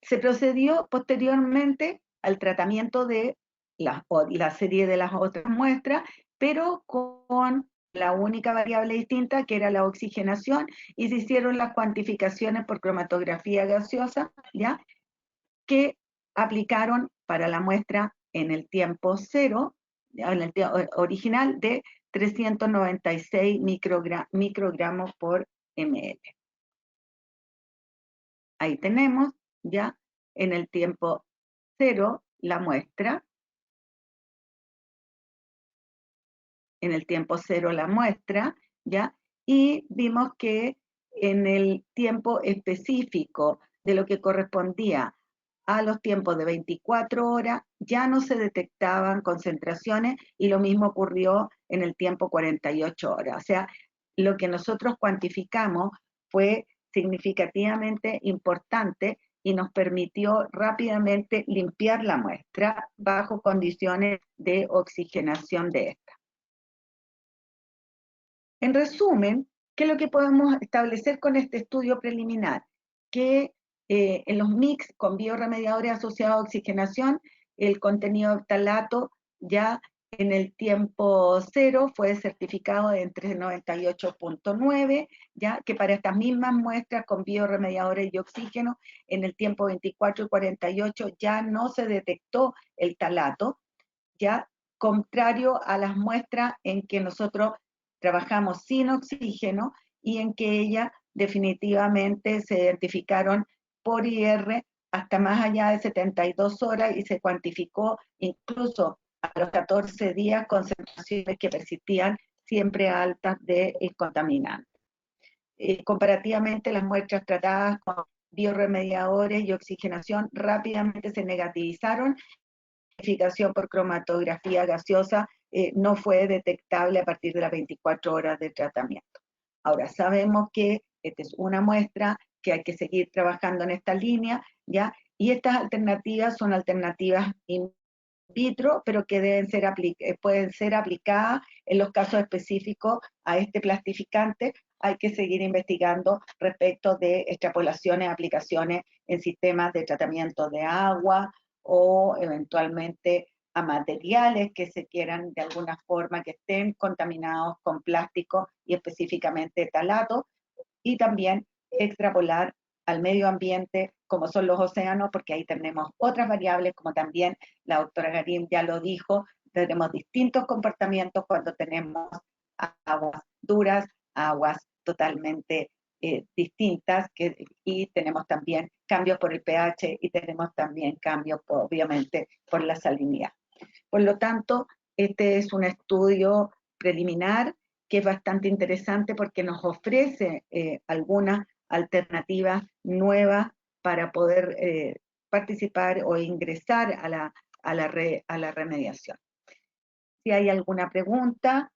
Se procedió posteriormente al tratamiento de la serie de las otras muestras, pero con la única variable distinta que era la oxigenación, y se hicieron las cuantificaciones por cromatografía gaseosa, ¿ya? Que aplicaron para la muestra en el tiempo 0, en el original de 396 microgramos por ml. Ahí tenemos ya en el tiempo 0 la muestra. En el tiempo 0 la muestra, ¿ya? Y vimos que en el tiempo específico de lo que correspondía a los tiempos de 24 horas, ya no se detectaban concentraciones y lo mismo ocurrió en el tiempo 48 horas. O sea, lo que nosotros cuantificamos fue significativamente importante y nos permitió rápidamente limpiar la muestra bajo condiciones de oxigenación de esta. En resumen, ¿qué es lo que podemos establecer con este estudio preliminar? Que en los mix con biorremediadores asociados a oxigenación, el contenido de ftalato ya en el tiempo 0 fue certificado entre 98.9, ya que para estas mismas muestras con biorremediadores y oxígeno, en el tiempo 24 y 48 ya no se detectó el ftalato, ya contrario a las muestras en que nosotros trabajamos sin oxígeno y en que ellas definitivamente se identificaron por IR hasta más allá de 72 horas y se cuantificó incluso a los 14 días concentraciones que persistían siempre altas de contaminantes. Comparativamente, las muestras tratadas con biorremediadores y oxigenación rápidamente se negativizaron. La identificación por cromatografía gaseosa no fue detectable a partir de las 24 horas de tratamiento. Ahora, sabemos que esta es una muestra, que hay que seguir trabajando en esta línea, ¿ya? Y estas alternativas son alternativas in vitro, pero que pueden ser aplicadas en los casos específicos a este plastificante. Hay que seguir investigando respecto de extrapolaciones, aplicaciones en sistemas de tratamiento de agua o eventualmente a materiales que se quieran de alguna forma que estén contaminados con plástico y específicamente ftalato, y también extrapolar al medio ambiente como son los océanos, porque ahí tenemos otras variables, como también la doctora Garín ya lo dijo, tenemos distintos comportamientos cuando tenemos aguas duras, aguas totalmente distintas, y tenemos también cambios por el pH y tenemos también cambios, obviamente, por la salinidad. Por lo tanto, este es un estudio preliminar que es bastante interesante porque nos ofrece algunas alternativas nuevas para poder participar o ingresar a la remediación. Si hay alguna pregunta.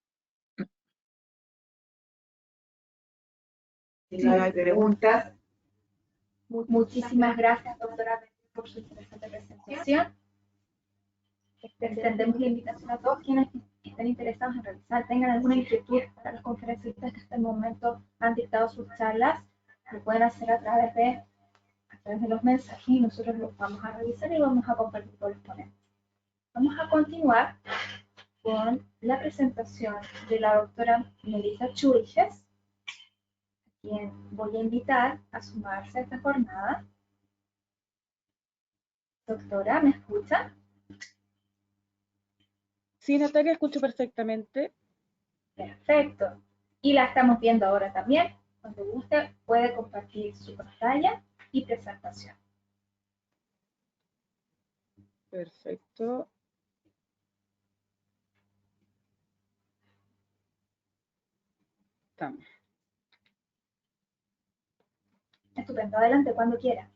Si no hay preguntas. Muchísimas gracias, doctora, por su interesante presentación. Extendemos la invitación a todos quienes estén interesados en realizar, tengan alguna inquietud para los conferencistas que hasta el momento han dictado sus charlas, lo pueden hacer a través de los mensajes y nosotros los vamos a revisar y vamos a compartir con los ponentes. Vamos a continuar con la presentación de la doctora Melissa Churges, a quien voy a invitar a sumarse a esta jornada. Doctora, ¿me escucha? Sí, Natalia, escucho perfectamente. Perfecto. Y la estamos viendo ahora también. Cuando guste, puede compartir su pantalla y presentación. Perfecto. Estamos. Estupendo. Adelante, cuando quiera.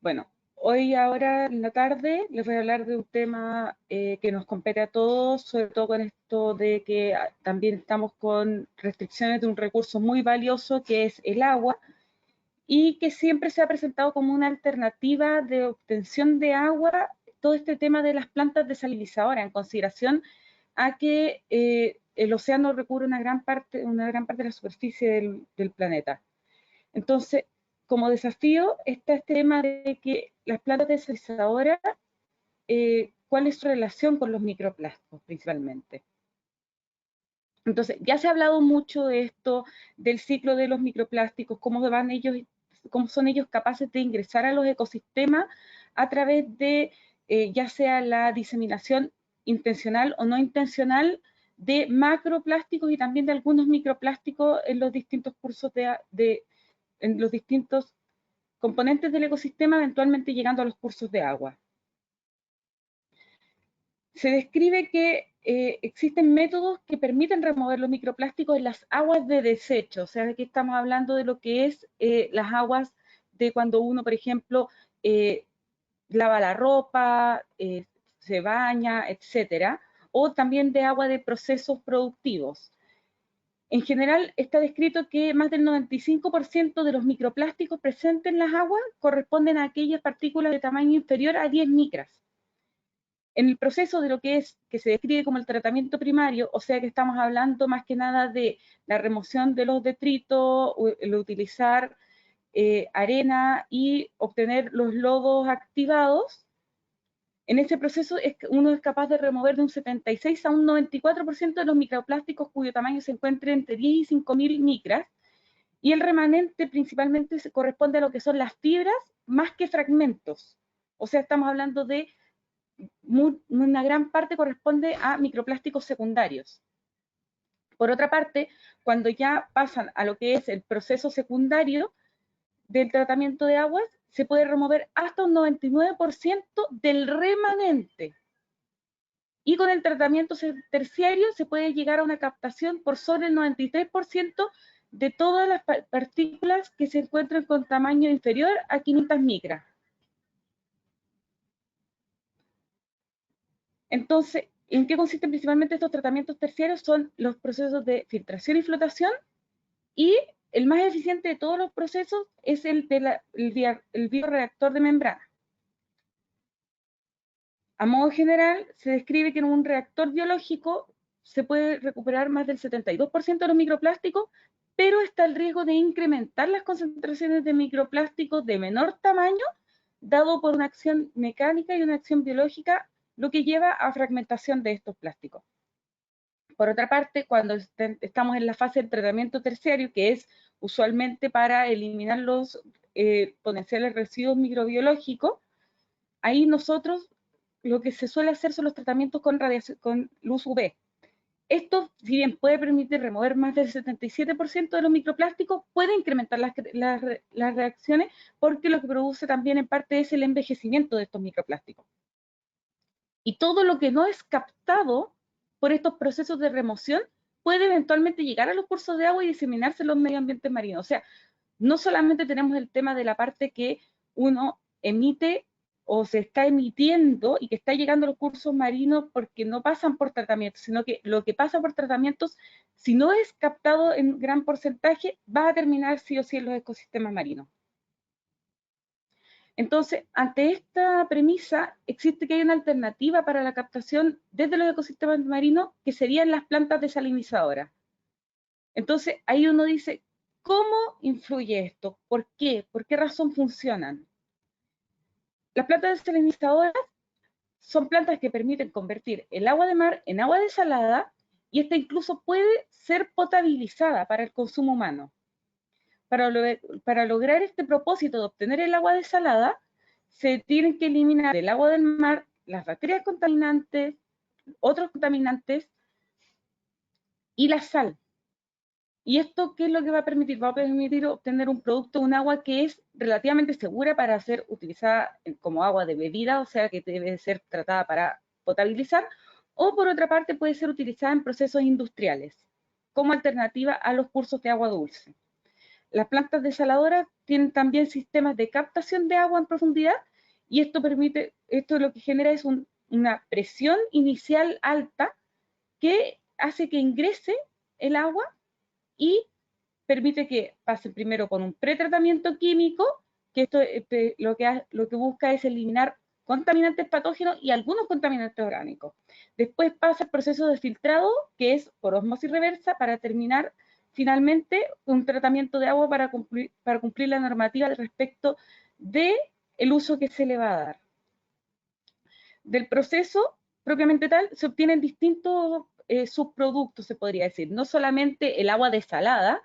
Bueno, hoy ahora en la tarde les voy a hablar de un tema que nos compete a todos, sobre todo con esto de que también estamos con restricciones de un recurso muy valioso que es el agua y que siempre se ha presentado como una alternativa de obtención de agua, todo este tema de las plantas desalinizadoras, en consideración a que el océano recubre una gran parte de la superficie del planeta. Entonces, como desafío está este tema de que las plantas desalinizadoras, ¿cuál es su relación con los microplásticos principalmente? Entonces, ya se ha hablado mucho de esto, del ciclo de los microplásticos, cómo son ellos capaces de ingresar a los ecosistemas a través de ya sea la diseminación intencional o no intencional de macroplásticos y también de algunos microplásticos en los distintos cursos en los distintos componentes del ecosistema, eventualmente llegando a los cursos de agua. Se describe que existen métodos que permiten remover los microplásticos en las aguas de desecho, o sea, aquí estamos hablando de lo que es las aguas de cuando uno, por ejemplo, lava la ropa, se baña, etcétera, o también de agua de procesos productivos. En general, está descrito que más del 95% de los microplásticos presentes en las aguas corresponden a aquellas partículas de tamaño inferior a 10 micras. En el proceso de lo que se describe como el tratamiento primario, o sea que estamos hablando más que nada de la remoción de los detritos, el utilizar arena y obtener los lodos activados. En ese proceso uno es capaz de remover de un 76 a un 94% de los microplásticos cuyo tamaño se encuentre entre 10 y 5.000 micras, y el remanente principalmente se corresponde a lo que son las fibras más que fragmentos. O sea, estamos hablando de una gran parte corresponde a microplásticos secundarios. Por otra parte, cuando ya pasan a lo que es el proceso secundario del tratamiento de aguas, se puede remover hasta un 99% del remanente. Y con el tratamiento terciario se puede llegar a una captación por sobre el 93% de todas las partículas que se encuentran con tamaño inferior a 500 micras. Entonces, ¿en qué consisten principalmente estos tratamientos terciarios? Son los procesos de filtración y flotación, y el más eficiente de todos los procesos es el bioreactor de membrana. A modo general, se describe que en un reactor biológico se puede recuperar más del 72% de los microplásticos, pero está el riesgo de incrementar las concentraciones de microplásticos de menor tamaño, dado por una acción mecánica y una acción biológica, lo que lleva a fragmentación de estos plásticos. Por otra parte, cuando estamos en la fase del tratamiento terciario, que es usualmente para eliminar los potenciales residuos microbiológicos, ahí nosotros lo que se suele hacer son los tratamientos con luz UV. Esto, si bien puede permitir remover más del 77% de los microplásticos, puede incrementar las reacciones, porque lo que produce también en parte es el envejecimiento de estos microplásticos. Y todo lo que no es captado por estos procesos de remoción puede eventualmente llegar a los cursos de agua y diseminarse en los medio ambientes marinos. O sea, no solamente tenemos el tema de la parte que uno emite o se está emitiendo y que está llegando a los cursos marinos porque no pasan por tratamientos, sino que lo que pasa por tratamientos, si no es captado en gran porcentaje, va a terminar sí o sí en los ecosistemas marinos. Entonces, ante esta premisa, existe que hay una alternativa para la captación desde los ecosistemas marinos, que serían las plantas desalinizadoras. Entonces, ahí uno dice, ¿cómo influye esto? ¿Por qué? ¿Por qué razón funcionan? Las plantas desalinizadoras son plantas que permiten convertir el agua de mar en agua desalada, y esta incluso puede ser potabilizada para el consumo humano. Para lograr este propósito de obtener el agua desalada, se tienen que eliminar del agua del mar las bacterias contaminantes, otros contaminantes y la sal. ¿Y esto qué es lo que va a permitir? Va a permitir obtener un producto, un agua que es relativamente segura para ser utilizada como agua de bebida, o sea que debe ser tratada para potabilizar, o por otra parte puede ser utilizada en procesos industriales, como alternativa a los cursos de agua dulce. Las plantas desaladoras tienen también sistemas de captación de agua en profundidad, y esto lo que genera es una presión inicial alta que hace que ingrese el agua y permite que pase primero por un pretratamiento químico, que esto lo que busca es eliminar contaminantes patógenos y algunos contaminantes orgánicos. Después pasa el proceso de filtrado, que es por ósmosis reversa, para terminar finalmente un tratamiento de agua para cumplir la normativa respecto del uso que se le va a dar. Del proceso propiamente tal se obtienen distintos subproductos, se podría decir. No solamente el agua desalada,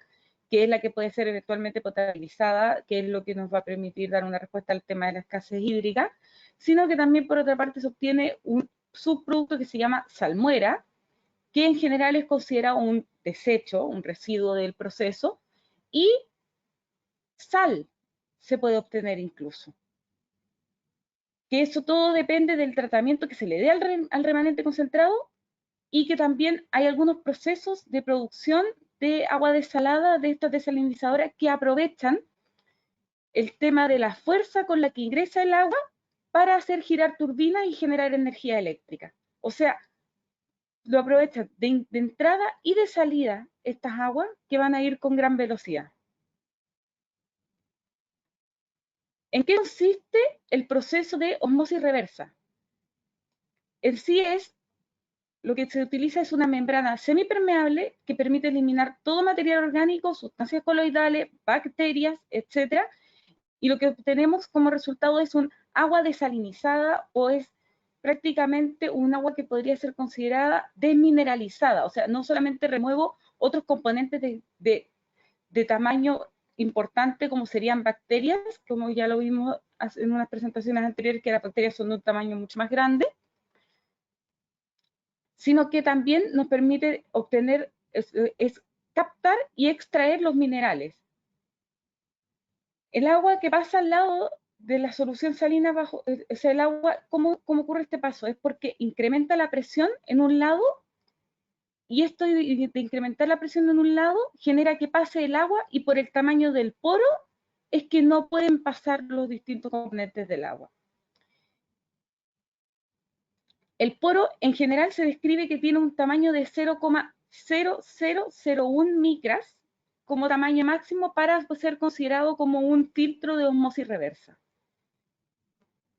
que es la que puede ser eventualmente potabilizada, que es lo que nos va a permitir dar una respuesta al tema de la escasez hídrica, sino que también por otra parte se obtiene un subproducto que se llama salmuera, que en general es considerado un desecho, un residuo del proceso, y sal se puede obtener incluso. Que eso todo depende del tratamiento que se le dé al remanente concentrado, y que también hay algunos procesos de producción de agua desalada de estas desalinizadoras que aprovechan el tema de la fuerza con la que ingresa el agua para hacer girar turbinas y generar energía eléctrica. O sea, lo aprovechan de entrada y de salida estas aguas que van a ir con gran velocidad. ¿En qué consiste el proceso de osmosis reversa? En sí lo que se utiliza es una membrana semipermeable que permite eliminar todo material orgánico, sustancias coloidales, bacterias, etc. Y lo que obtenemos como resultado es un agua desalinizada, o es prácticamente un agua que podría ser considerada desmineralizada. O sea, no solamente remuevo otros componentes de tamaño importante como serían bacterias, como ya lo vimos en unas presentaciones anteriores, que las bacterias son de un tamaño mucho más grande, sino que también nos permite obtener, es captar y extraer los minerales. El agua que pasa al lado de la solución salina o sea, el agua, ¿cómo ocurre este paso? Es porque incrementa la presión en un lado, y esto de incrementar la presión en un lado genera que pase el agua, y por el tamaño del poro es que no pueden pasar los distintos componentes del agua. El poro en general se describe que tiene un tamaño de 0,0001 micras como tamaño máximo para ser considerado como un filtro de osmosis reversa.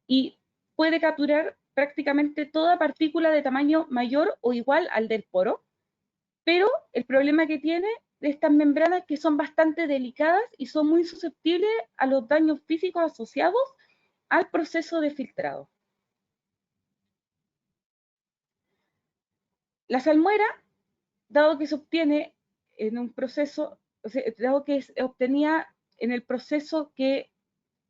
Y puede capturar prácticamente toda partícula de tamaño mayor o igual al del poro, pero el problema que tiene de estas membranas es que son bastante delicadas y son muy susceptibles a los daños físicos asociados al proceso de filtrado. La salmuera, dado que se obtiene en un proceso, o sea, dado que se obtenía en el proceso que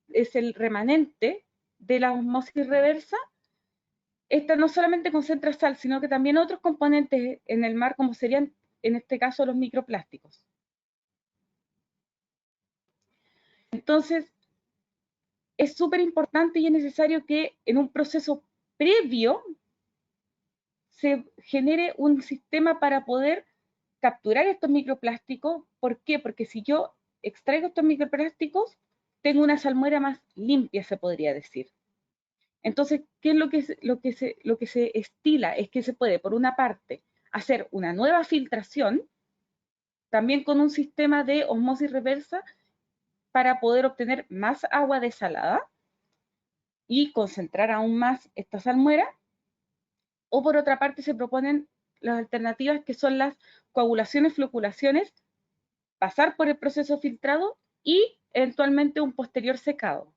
es el remanente de la osmosis reversa, esta no solamente concentra sal, sino que también otros componentes en el mar, como serían en este caso los microplásticos. Entonces, es súper importante y es necesario que en un proceso previo se genere un sistema para poder capturar estos microplásticos. ¿Por qué? Porque si yo extraigo estos microplásticos, tengo una salmuera más limpia, se podría decir. Entonces, ¿qué es lo que se estila? Es que se puede, por una parte, hacer una nueva filtración, también con un sistema de osmosis reversa, para poder obtener más agua desalada y concentrar aún más esta salmuera. O por otra parte se proponen las alternativas, que son las coagulaciones, floculaciones, pasar por el proceso filtrado y eventualmente un posterior secado.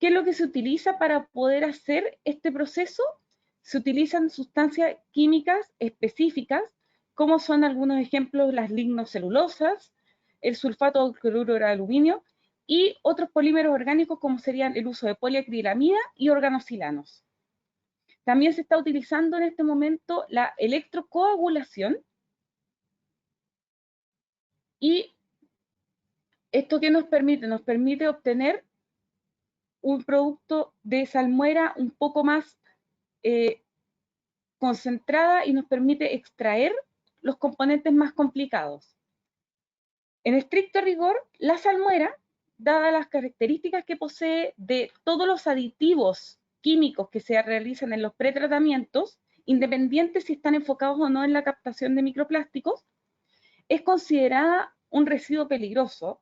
¿Qué es lo que se utiliza para poder hacer este proceso? Se utilizan sustancias químicas específicas, como son algunos ejemplos las lignocelulosas, el sulfato de cloruro de aluminio y otros polímeros orgánicos, como serían el uso de poliacrilamida y organosilanos. También se está utilizando en este momento la electrocoagulación. ¿Y esto qué nos permite? Nos permite obtener un producto de salmuera un poco más concentrada, y nos permite extraer los componentes más complicados. En estricto rigor, la salmuera, dadas las características que posee de todos los aditivos químicos que se realizan en los pretratamientos, independientes si están enfocados o no en la captación de microplásticos, es considerada un residuo peligroso.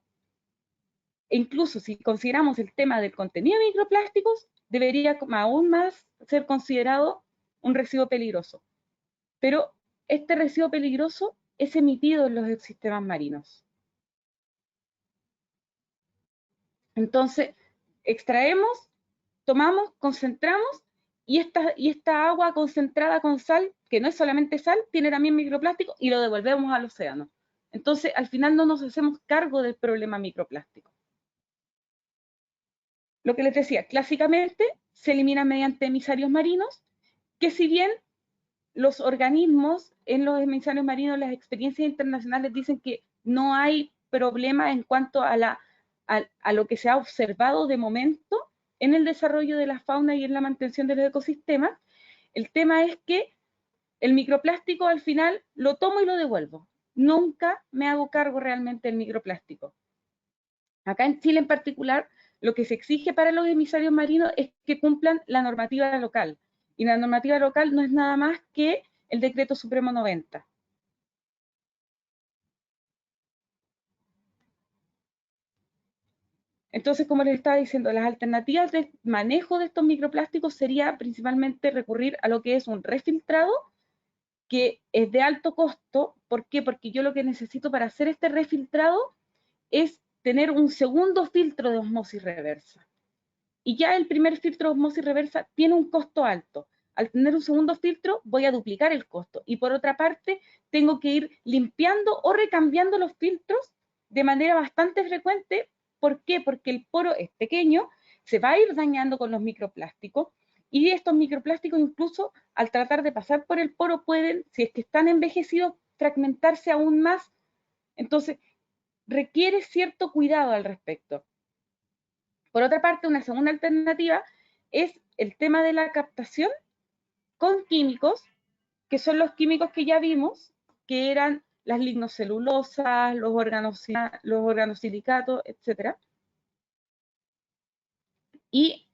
E incluso si consideramos el tema del contenido de microplásticos, debería aún más ser considerado un residuo peligroso. Pero este residuo peligroso es emitido en los ecosistemas marinos. Entonces, extraemos, tomamos, concentramos, y esta agua concentrada con sal, que no es solamente sal, tiene también microplástico, y lo devolvemos al océano. Entonces, al final no nos hacemos cargo del problema microplástico. Lo que les decía, clásicamente se eliminan mediante emisarios marinos, que si bien los organismos en los emisarios marinos, las experiencias internacionales dicen que no hay problema en cuanto a lo que se ha observado de momento en el desarrollo de la fauna y en la mantención de los ecosistemas, el tema es que el microplástico al final lo tomo y lo devuelvo. Nunca me hago cargo realmente del microplástico. Acá en Chile en particular, lo que se exige para los emisarios marinos es que cumplan la normativa local. Y la normativa local no es nada más que el Decreto Supremo 90. Entonces, como les estaba diciendo, las alternativas de manejo de estos microplásticos sería principalmente recurrir a lo que es un refiltrado, que es de alto costo. ¿Por qué? Porque yo lo que necesito para hacer este refiltrado es tener un segundo filtro de osmosis reversa. Y ya el primer filtro de osmosis reversa tiene un costo alto. Al tener un segundo filtro voy a duplicar el costo. Y por otra parte, tengo que ir limpiando o recambiando los filtros de manera bastante frecuente. ¿Por qué? Porque el poro es pequeño, se va a ir dañando con los microplásticos, y estos microplásticos incluso al tratar de pasar por el poro pueden, si es que están envejecidos, fragmentarse aún más. Entonces, requiere cierto cuidado al respecto. Por otra parte, una segunda alternativa es el tema de la captación con químicos, que son los químicos que ya vimos, que eran las lignocelulosas, los organosilicatos, etc. ¿Y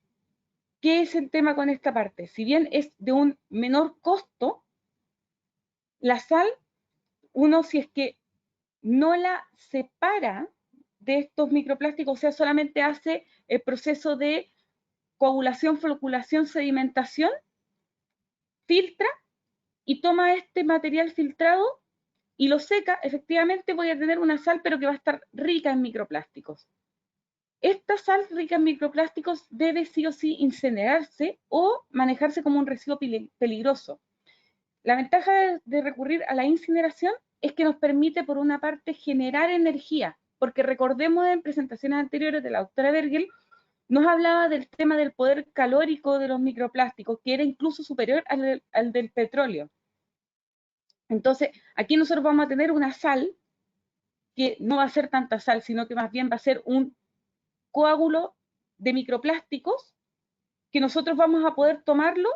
qué es el tema con esta parte? Si bien es de un menor costo, la sal, uno si es que no la separa de estos microplásticos, o sea, solamente hace el proceso de coagulación, floculación, sedimentación, filtra y toma este material filtrado y lo seca, efectivamente voy a tener una sal, pero que va a estar rica en microplásticos. Esta sal rica en microplásticos debe sí o sí incinerarse o manejarse como un residuo peligroso. La ventaja de recurrir a la incineración es que nos permite, por una parte, generar energía, porque recordemos en presentaciones anteriores de la doctora Bergel, nos hablaba del tema del poder calórico de los microplásticos, que era incluso superior al del petróleo. Entonces, aquí nosotros vamos a tener una sal que no va a ser tanta sal, sino que más bien va a ser un coágulo de microplásticos que nosotros vamos a poder tomarlo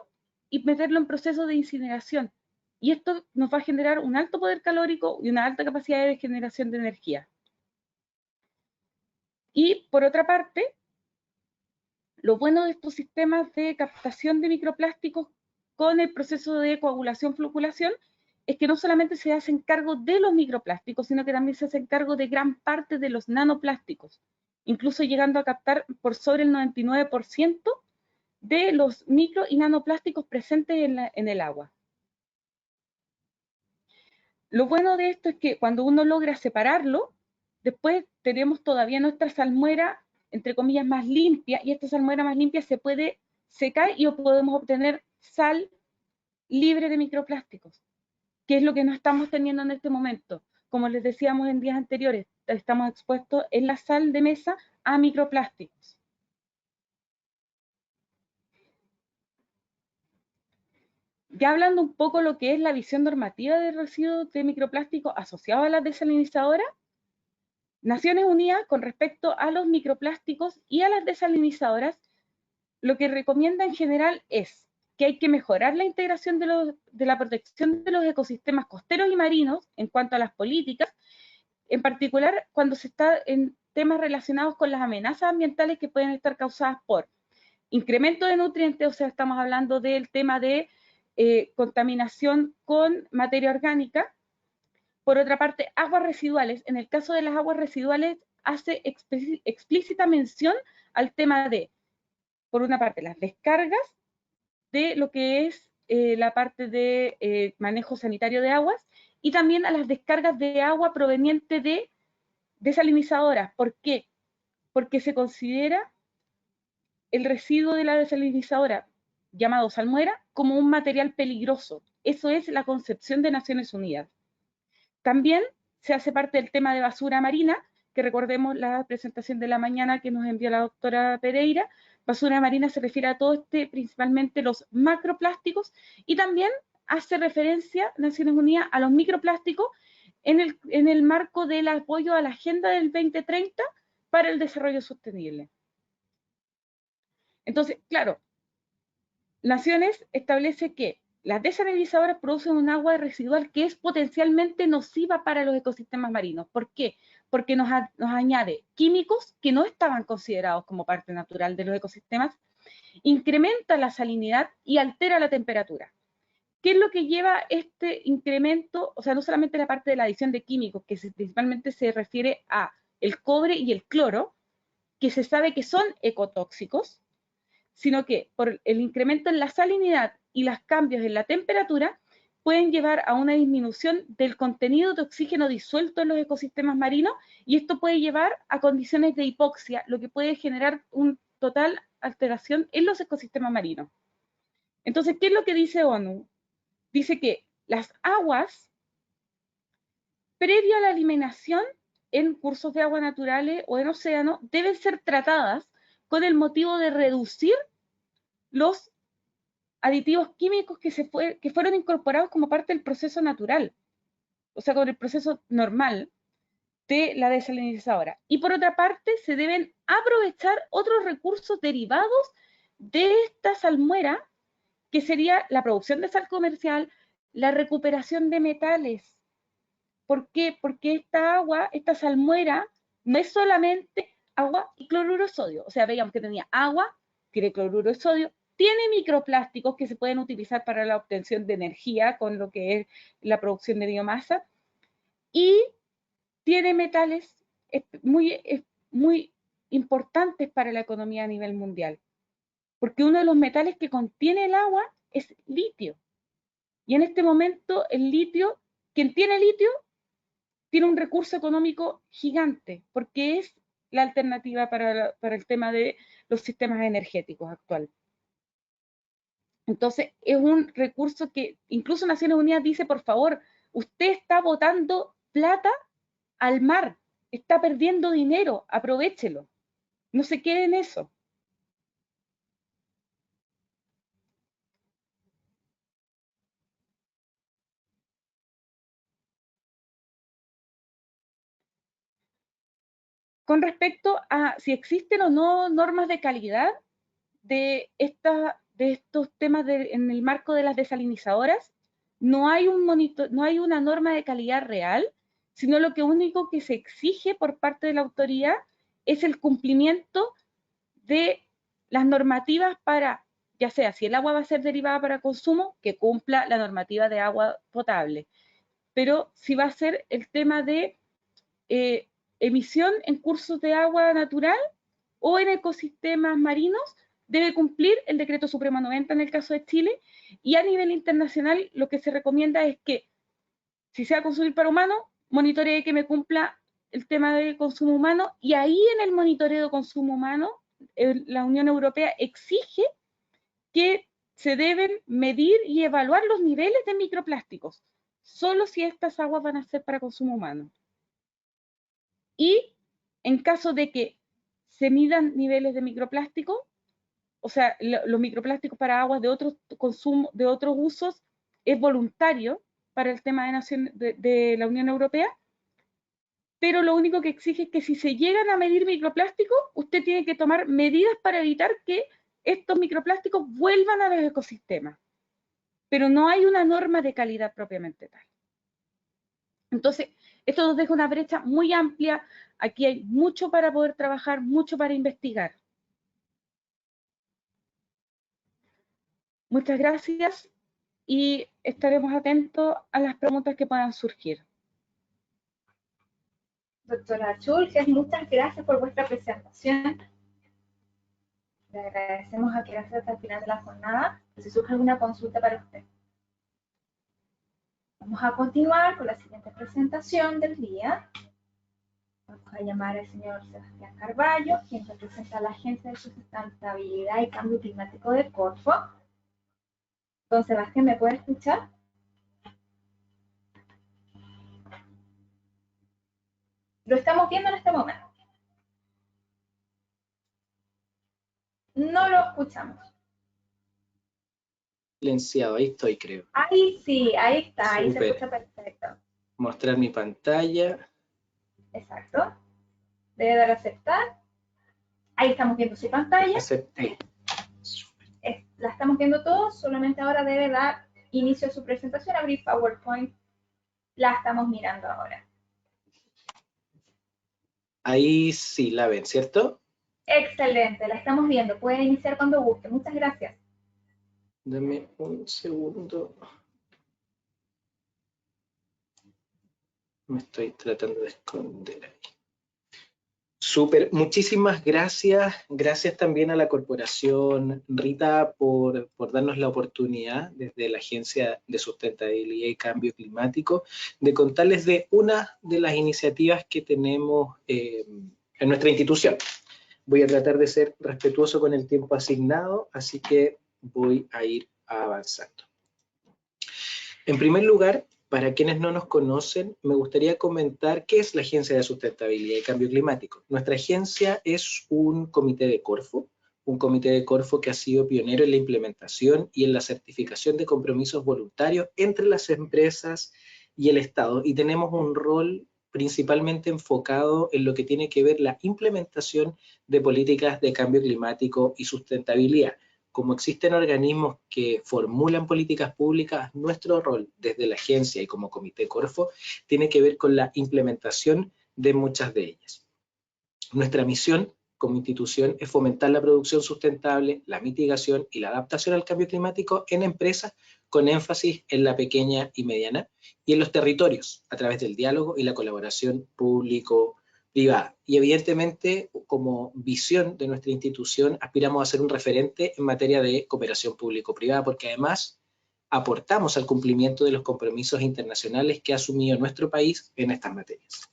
y meterlo en proceso de incineración. Y esto nos va a generar un alto poder calórico y una alta capacidad de generación de energía. Y por otra parte, lo bueno de estos sistemas de captación de microplásticos con el proceso de coagulación, floculación, es que no solamente se hacen cargo de los microplásticos, sino que también se hacen cargo de gran parte de los nanoplásticos, incluso llegando a captar por sobre el 99% de los micro y nanoplásticos presentes en el agua. Lo bueno de esto es que cuando uno logra separarlo, después tenemos todavía nuestra salmuera, entre comillas, más limpia, y esta salmuera más limpia se puede secar y podemos obtener sal libre de microplásticos, que es lo que no estamos teniendo en este momento. Como les decíamos en días anteriores, estamos expuestos en la sal de mesa a microplásticos. Ya hablando un poco lo que es la visión normativa de residuos de microplásticos asociados a las desalinizadoras, Naciones Unidas, con respecto a los microplásticos y a las desalinizadoras, lo que recomienda en general es que hay que mejorar la integración de la protección de los ecosistemas costeros y marinos en cuanto a las políticas, en particular cuando se está en temas relacionados con las amenazas ambientales que pueden estar causadas por incremento de nutrientes, o sea, estamos hablando del tema de contaminación con materia orgánica. Por otra parte, aguas residuales. En el caso de las aguas residuales, hace explícita mención al tema de, por una parte, las descargas de lo que es la parte de manejo sanitario de aguas, y también a las descargas de agua proveniente de desalinizadoras. ¿Por qué? Porque se considera el residuo de la desalinizadora, llamado salmuera, como un material peligroso. Eso es la concepción de Naciones Unidas. También se hace parte del tema de basura marina, que recordemos la presentación de la mañana que nos envió la doctora Pereira. Basura marina se refiere a todo principalmente los macroplásticos, y también hace referencia Naciones Unidas a los microplásticos en el marco del apoyo a la Agenda del 2030 para el desarrollo sostenible. Entonces, claro, Naciones establece que las desalinizadoras producen un agua residual que es potencialmente nociva para los ecosistemas marinos. ¿Por qué? Porque nos añade químicos que no estaban considerados como parte natural de los ecosistemas, incrementa la salinidad y altera la temperatura. ¿Qué es lo que lleva este incremento? O sea, no solamente la parte de la adición de químicos, que principalmente se refiere a el cobre y el cloro, que se sabe que son ecotóxicos, sino que por el incremento en la salinidad y los cambios en la temperatura pueden llevar a una disminución del contenido de oxígeno disuelto en los ecosistemas marinos, y esto puede llevar a condiciones de hipoxia, lo que puede generar una total alteración en los ecosistemas marinos. Entonces, ¿qué es lo que dice ONU? Dice que las aguas, previo a la eliminación en cursos de agua naturales o en océano, deben ser tratadas con el motivo de reducir los aditivos químicos que fueron incorporados como parte del proceso natural, o sea, con el proceso normal de la desalinizadora. Y por otra parte, se deben aprovechar otros recursos derivados de esta salmuera, que sería la producción de sal comercial, la recuperación de metales. ¿Por qué? Porque esta agua, esta salmuera, no es solamente agua y cloruro de sodio. O sea, veíamos que tenía agua, tiene cloruro de sodio, tiene microplásticos que se pueden utilizar para la obtención de energía con lo que es la producción de biomasa, y tiene metales muy importantes para la economía a nivel mundial, porque uno de los metales que contiene el agua es litio. Y en este momento el litio, quien tiene litio, tiene un recurso económico gigante, porque es la alternativa para el tema de los sistemas energéticos actuales. Entonces, es un recurso que incluso Naciones Unidas dice, por favor, usted está botando plata al mar, está perdiendo dinero, aprovéchelo, no se quede en eso. Con respecto a si existen o no normas de calidad de estos temas en el marco de las desalinizadoras, no hay una norma de calidad real, sino lo único que se exige por parte de la autoridad es el cumplimiento de las normativas para, ya sea si el agua va a ser derivada para consumo, que cumpla la normativa de agua potable, pero si va a ser el tema de emisión en cursos de agua natural o en ecosistemas marinos, debe cumplir el Decreto Supremo 90 en el caso de Chile, y a nivel internacional lo que se recomienda es que si se va a consumir para humano, monitoree que me cumpla el tema de consumo humano, y ahí en el monitoreo de consumo humano, la Unión Europea exige que se deben medir y evaluar los niveles de microplásticos, solo si estas aguas van a ser para consumo humano. Y en caso de que se midan niveles de microplástico, o sea, los microplásticos para aguas de otros consumos, de otros usos, es voluntario para el tema de la Unión Europea, pero lo único que exige es que si se llegan a medir microplásticos, usted tiene que tomar medidas para evitar que estos microplásticos vuelvan a los ecosistemas. Pero no hay una norma de calidad propiamente tal. Entonces, esto nos deja una brecha muy amplia. Aquí hay mucho para poder trabajar, mucho para investigar. Muchas gracias y estaremos atentos a las preguntas que puedan surgir. Doctora Schulges, muchas gracias por vuestra presentación. Le agradecemos a quedarse hasta el final de la jornada. Si surge alguna consulta para usted. Vamos a continuar con la siguiente presentación del día. Vamos a llamar al señor Sebastián Carballo, quien representa a la Agencia de Sustentabilidad y Cambio Climático de Corfo. Don Sebastián, ¿me puede escuchar? Lo estamos viendo en este momento. No lo escuchamos. Silenciado, ahí estoy, creo. Ahí sí, ahí está, ahí se Súper. escucha perfecto. Mostrar mi pantalla. Exacto. Debe dar a aceptar. Ahí estamos viendo su pantalla. Acepté. La estamos viendo todos, solamente ahora debe dar inicio a su presentación, abrir PowerPoint. La estamos mirando ahora. Ahí sí la ven, ¿cierto? Excelente, la estamos viendo. Puede iniciar cuando guste. Muchas gracias. Dame un segundo. Me estoy tratando de esconder ahí. Súper, muchísimas gracias. Gracias también a la Corporación Rita por darnos la oportunidad desde la Agencia de Sustentabilidad y Cambio Climático de contarles de una de las iniciativas que tenemos en nuestra institución. Voy a tratar de ser respetuoso con el tiempo asignado, así que voy a ir avanzando. En primer lugar, para quienes no nos conocen, me gustaría comentar qué es la Agencia de Sustentabilidad y Cambio Climático. Nuestra agencia es un comité de Corfo que ha sido pionero en la implementación y en la certificación de compromisos voluntarios entre las empresas y el Estado, y tenemos un rol principalmente enfocado en lo que tiene que ver la implementación de políticas de cambio climático y sustentabilidad. Como existen organismos que formulan políticas públicas, nuestro rol desde la agencia y como Comité Corfo tiene que ver con la implementación de muchas de ellas. Nuestra misión como institución es fomentar la producción sustentable, la mitigación y la adaptación al cambio climático en empresas con énfasis en la pequeña y mediana y en los territorios a través del diálogo y la colaboración público-privada. Y evidentemente, como visión de nuestra institución, aspiramos a ser un referente en materia de cooperación público-privada, porque además aportamos al cumplimiento de los compromisos internacionales que ha asumido nuestro país en estas materias.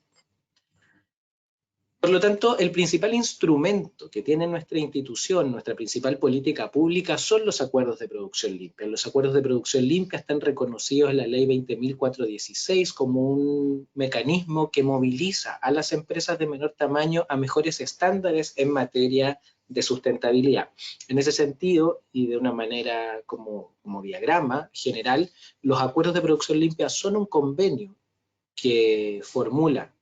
Por lo tanto, el principal instrumento que tiene nuestra institución, nuestra principal política pública, son los acuerdos de producción limpia. Los acuerdos de producción limpia están reconocidos en la Ley 20.416 como un mecanismo que moviliza a las empresas de menor tamaño a mejores estándares en materia de sustentabilidad. En ese sentido, y de una manera como diagrama general, los acuerdos de producción limpia son un convenio que formula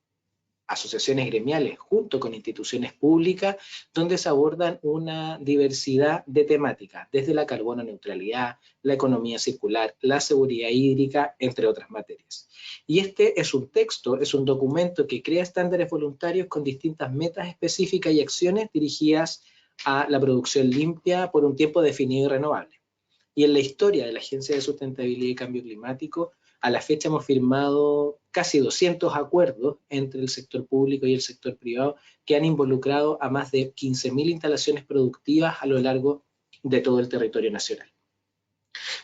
asociaciones gremiales junto con instituciones públicas, donde se abordan una diversidad de temáticas, desde la carbono neutralidad, la economía circular, la seguridad hídrica, entre otras materias. Y este es un texto, es un documento que crea estándares voluntarios con distintas metas específicas y acciones dirigidas a la producción limpia por un tiempo definido y renovable. Y en la historia de la Agencia de Sustentabilidad y Cambio Climático, a la fecha hemos firmado casi 200 acuerdos entre el sector público y el sector privado que han involucrado a más de 15.000 instalaciones productivas a lo largo de todo el territorio nacional.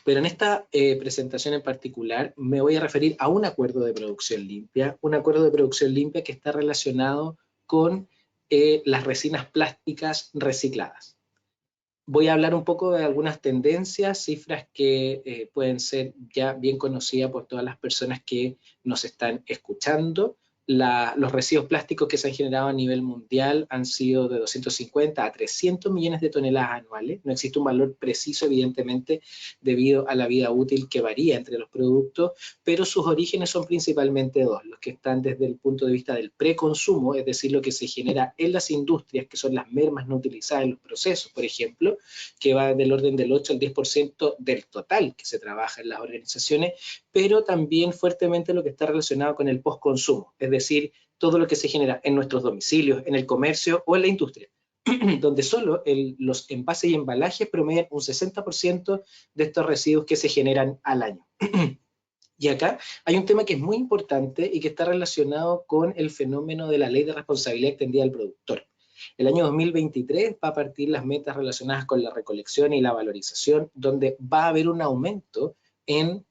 Pero en esta presentación en particular me voy a referir a un acuerdo de producción limpia que está relacionado con las resinas plásticas recicladas. Voy a hablar un poco de algunas tendencias, cifras que pueden ser ya bien conocidas por todas las personas que nos están escuchando. Los residuos plásticos que se han generado a nivel mundial han sido de 250 a 300 millones de toneladas anuales. No existe un valor preciso, evidentemente, debido a la vida útil que varía entre los productos, pero sus orígenes son principalmente dos, los que están desde el punto de vista del preconsumo, es decir, lo que se genera en las industrias, que son las mermas no utilizadas en los procesos, por ejemplo, que va del orden del 8 al 10% del total que se trabaja en las organizaciones, pero también fuertemente lo que está relacionado con el postconsumo, es decir, todo lo que se genera en nuestros domicilios, en el comercio o en la industria, donde solo los envases y embalajes promedian un 60% de estos residuos que se generan al año. Y acá hay un tema que es muy importante y que está relacionado con el fenómeno de la ley de responsabilidad extendida al productor. El año 2023 va a partir las metas relacionadas con la recolección y la valorización, donde va a haber un aumento en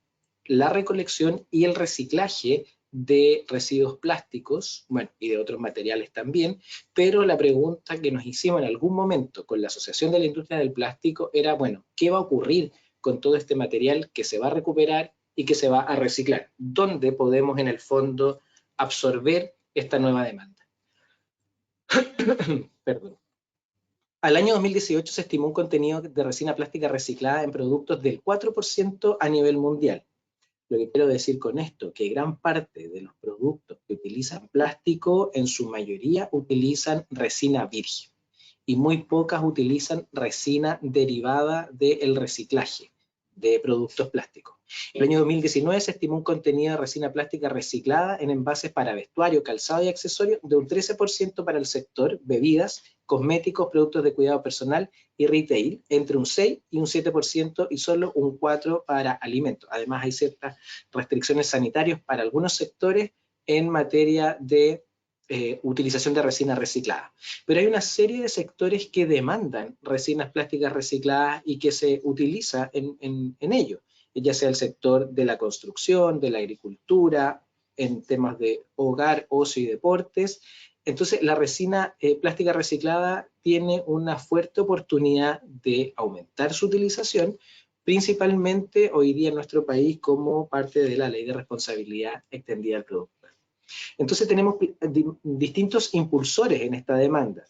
la recolección y el reciclaje de residuos plásticos, bueno, y de otros materiales también, pero la pregunta que nos hicimos en algún momento con la Asociación de la Industria del Plástico era, bueno, ¿qué va a ocurrir con todo este material que se va a recuperar y que se va a reciclar? ¿Dónde podemos en el fondo absorber esta nueva demanda. Perdón. Al año 2018 se estimó un contenido de resina plástica reciclada en productos del 4% a nivel mundial. Lo que quiero decir con esto, que gran parte de los productos que utilizan plástico, en su mayoría utilizan resina virgen, y muy pocas utilizan resina derivada del reciclaje de productos plásticos. En el año 2019 se estimó un contenido de resina plástica reciclada en envases para vestuario, calzado y accesorios de un 13% para el sector bebidas, cosméticos, productos de cuidado personal y retail, entre un 6 y un 7% y solo un 4% para alimentos. Además hay ciertas restricciones sanitarias para algunos sectores en materia de utilización de resina reciclada. Pero hay una serie de sectores que demandan resinas plásticas recicladas y que se utiliza en ello, ya sea el sector de la construcción, de la agricultura, en temas de hogar, ocio y deportes. Entonces, la resina plástica reciclada tiene una fuerte oportunidad de aumentar su utilización, principalmente hoy día en nuestro país como parte de la Ley de Responsabilidad Extendida del Productor. Entonces tenemos distintos impulsores en esta demanda.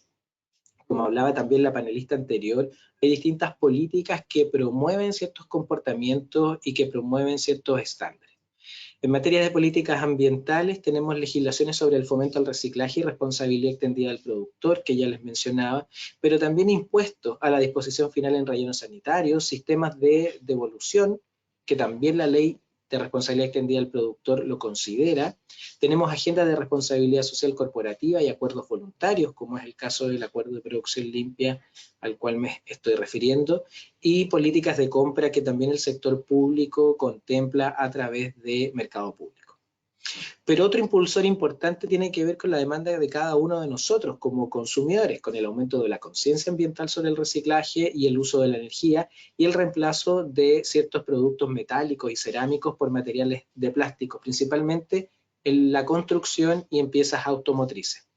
Como hablaba también la panelista anterior, hay distintas políticas que promueven ciertos comportamientos y que promueven ciertos estándares. En materia de políticas ambientales tenemos legislaciones sobre el fomento al reciclaje y responsabilidad extendida del productor, que ya les mencionaba, pero también impuestos a la disposición final en rellenos sanitarios, sistemas de devolución, que también la ley de responsabilidad extendida del productor lo considera. Tenemos agendas de responsabilidad social corporativa y acuerdos voluntarios, como es el caso del acuerdo de producción limpia al cual me estoy refiriendo, y políticas de compra que también el sector público contempla a través de mercado público. Pero otro impulsor importante tiene que ver con la demanda de cada uno de nosotros como consumidores, con el aumento de la conciencia ambiental sobre el reciclaje y el uso de la energía y el reemplazo de ciertos productos metálicos y cerámicos por materiales de plástico, principalmente en la construcción y en piezas automotrices.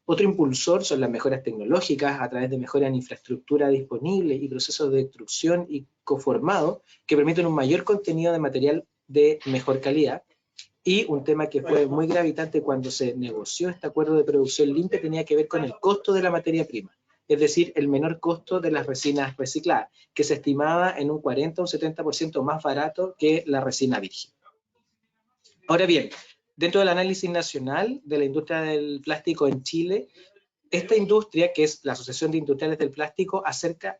Otro impulsor son las mejoras tecnológicas a través de mejoras en infraestructura disponible y procesos de destrucción y coformado que permiten un mayor contenido de material de mejor calidad. Y un tema que fue muy gravitante cuando se negoció este acuerdo de producción limpia tenía que ver con el costo de la materia prima, es decir, el menor costo de las resinas recicladas, que se estimaba en un 40 o un 70% más barato que la resina virgen. Ahora bien, dentro del análisis nacional de la industria del plástico en Chile, esta industria, que es la Asociación de Industriales del Plástico,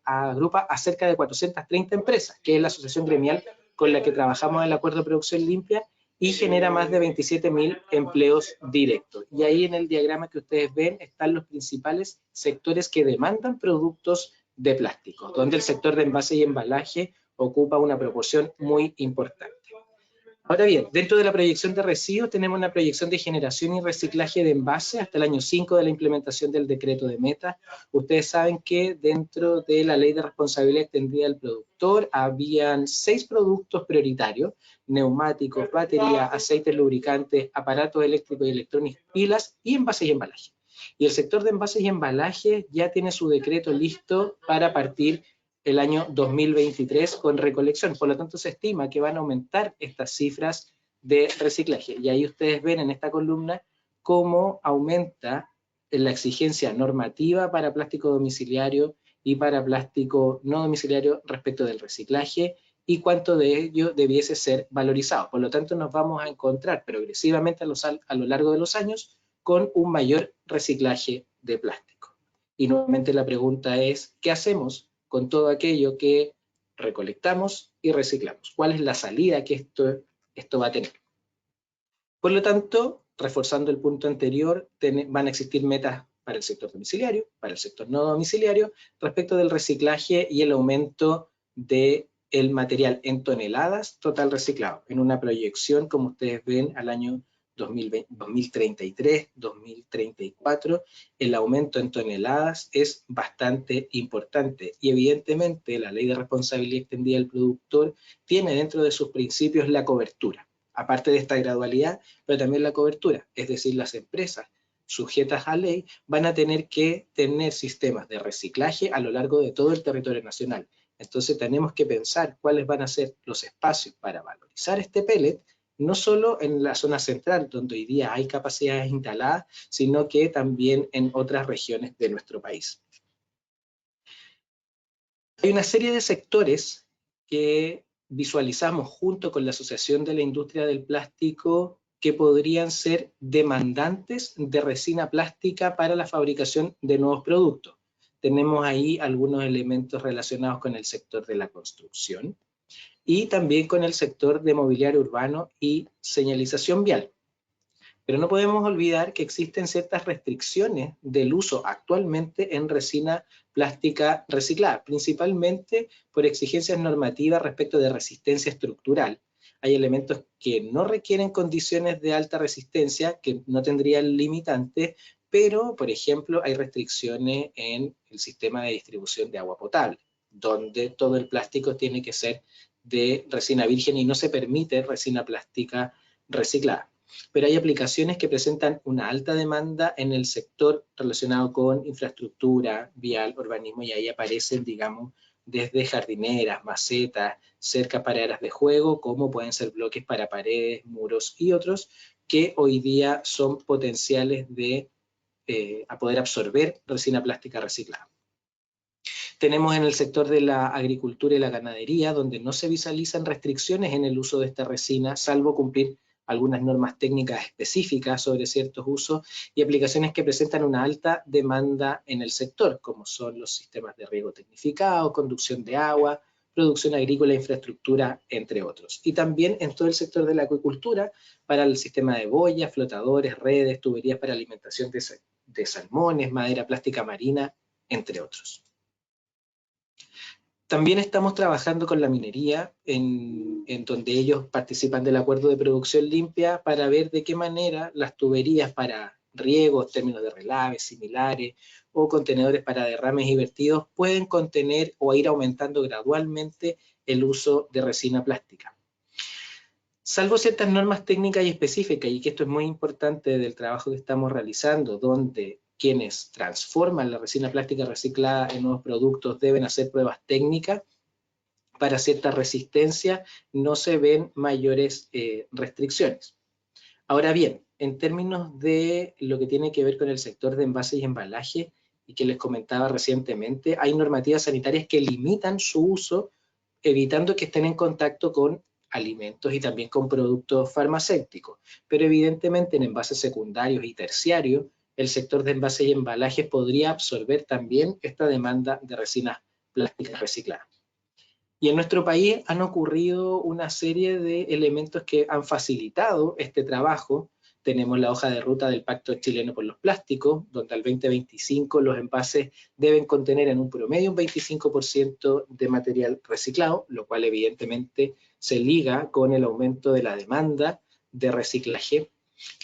agrupa a cerca de 430 empresas, que es la asociación gremial con la que trabajamos en el acuerdo de producción limpia, y genera más de 27.000 empleos directos. Y ahí en el diagrama que ustedes ven están los principales sectores que demandan productos de plástico, donde el sector de envase y embalaje ocupa una proporción muy importante. Ahora bien, dentro de la proyección de residuos tenemos una proyección de generación y reciclaje de envase hasta el año 5 de la implementación del decreto de meta. Ustedes saben que dentro de la ley de responsabilidad extendida del productor habían 6 productos prioritarios: neumáticos, baterías, aceites lubricantes, aparatos eléctricos y electrónicos, pilas y envases y embalaje. Y el sector de envases y embalaje ya tiene su decreto listo para partir el año 2023 con recolección. Por lo tanto, se estima que van a aumentar estas cifras de reciclaje. Y ahí ustedes ven en esta columna cómo aumenta la exigencia normativa para plástico domiciliario y para plástico no domiciliario respecto del reciclaje y cuánto de ello debiese ser valorizado. Por lo tanto, nos vamos a encontrar progresivamente a lo largo de los años con un mayor reciclaje de plástico. Y nuevamente la pregunta es, ¿qué hacemos con todo aquello que recolectamos y reciclamos? ¿Cuál es la salida que esto va a tener? Por lo tanto, reforzando el punto anterior, van a existir metas para el sector domiciliario, para el sector no domiciliario, respecto del reciclaje y el aumento del material en toneladas total reciclado, en una proyección, como ustedes ven, al año 2033, 2034, el aumento en toneladas es bastante importante y evidentemente la ley de responsabilidad extendida del productor tiene dentro de sus principios la cobertura, aparte de esta gradualidad, pero también la cobertura, es decir, las empresas sujetas a ley van a tener que tener sistemas de reciclaje a lo largo de todo el territorio nacional. Entonces tenemos que pensar cuáles van a ser los espacios para valorizar este pellet no solo en la zona central, donde hoy día hay capacidades instaladas, sino que también en otras regiones de nuestro país. Hay una serie de sectores que visualizamos junto con la Asociación de la Industria del Plástico que podrían ser demandantes de resina plástica para la fabricación de nuevos productos. Tenemos ahí algunos elementos relacionados con el sector de la construcción y también con el sector de mobiliario urbano y señalización vial. Pero no podemos olvidar que existen ciertas restricciones del uso actualmente en resina plástica reciclada, principalmente por exigencias normativas respecto de resistencia estructural. Hay elementos que no requieren condiciones de alta resistencia, que no tendrían limitantes, pero, por ejemplo, hay restricciones en el sistema de distribución de agua potable, donde todo el plástico tiene que ser de resina virgen y no se permite resina plástica reciclada. Pero hay aplicaciones que presentan una alta demanda en el sector relacionado con infraestructura, vial, urbanismo, y ahí aparecen, digamos, desde jardineras, macetas, cercas para áreas de juego, como pueden ser bloques para paredes, muros y otros, que hoy día son potenciales de a poder absorber resina plástica reciclada. Tenemos en el sector de la agricultura y la ganadería, donde no se visualizan restricciones en el uso de esta resina, salvo cumplir algunas normas técnicas específicas sobre ciertos usos y aplicaciones que presentan una alta demanda en el sector, como son los sistemas de riego tecnificado, conducción de agua, producción agrícola, infraestructura, entre otros. Y también en todo el sector de la acuicultura, para el sistema de boyas, flotadores, redes, tuberías para alimentación de salmones, madera plástica marina, entre otros. También estamos trabajando con la minería, en donde ellos participan del acuerdo de producción limpia para ver de qué manera las tuberías para riegos, términos de relaves similares o contenedores para derrames y vertidos pueden contener o ir aumentando gradualmente el uso de resina plástica. Salvo ciertas normas técnicas y específicas, y que esto es muy importante del trabajo que estamos realizando, donde quienes transforman la resina plástica reciclada en nuevos productos deben hacer pruebas técnicas para cierta resistencia, no se ven mayores restricciones. Ahora bien, en términos de lo que tiene que ver con el sector de envases y embalaje, y que les comentaba recientemente, hay normativas sanitarias que limitan su uso, evitando que estén en contacto con alimentos y también con productos farmacéuticos. Pero evidentemente en envases secundarios y terciarios, el sector de envases y embalajes podría absorber también esta demanda de resinas plásticas recicladas. Y en nuestro país han ocurrido una serie de elementos que han facilitado este trabajo. Tenemos la hoja de ruta del Pacto Chileno por los Plásticos, donde al 2025 los envases deben contener en un promedio un 25% de material reciclado, lo cual evidentemente se liga con el aumento de la demanda de reciclaje.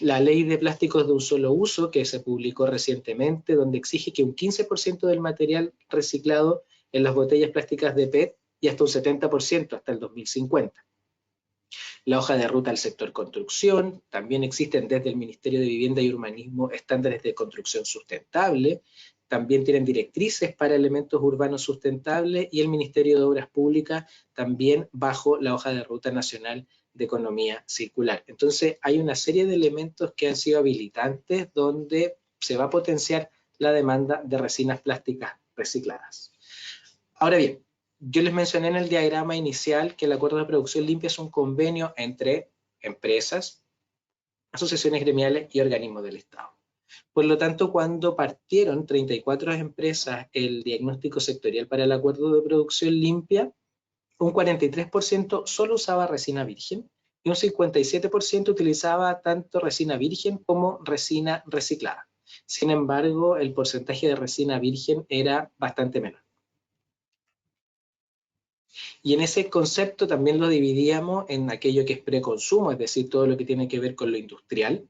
La ley de plásticos de un solo uso, que se publicó recientemente, donde exige que un 15% del material reciclado en las botellas plásticas de PET y hasta un 70% hasta el 2050. La hoja de ruta al sector construcción, también existen desde el Ministerio de Vivienda y Urbanismo estándares de construcción sustentable, también tienen directrices para elementos urbanos sustentables y el Ministerio de Obras Públicas también bajo la hoja de ruta nacional de economía circular. Entonces hay una serie de elementos que han sido habilitantes donde se va a potenciar la demanda de resinas plásticas recicladas. Ahora bien, yo les mencioné en el diagrama inicial que el acuerdo de producción limpia es un convenio entre empresas, asociaciones gremiales y organismos del Estado. Por lo tanto, cuando partieron 34 empresas el diagnóstico sectorial para el acuerdo de producción limpia, un 43% solo usaba resina virgen y un 57% utilizaba tanto resina virgen como resina reciclada. Sin embargo, el porcentaje de resina virgen era bastante menor. Y en ese concepto también lo dividíamos en aquello que es preconsumo, es decir, todo lo que tiene que ver con lo industrial,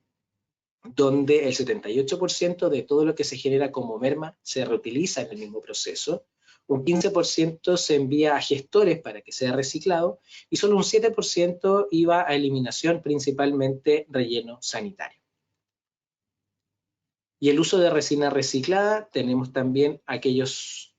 donde el 78% de todo lo que se genera como merma se reutiliza en el mismo proceso, un 15% se envía a gestores para que sea reciclado y solo un 7% iba a eliminación, principalmente relleno sanitario. Y el uso de resina reciclada, tenemos también aquellas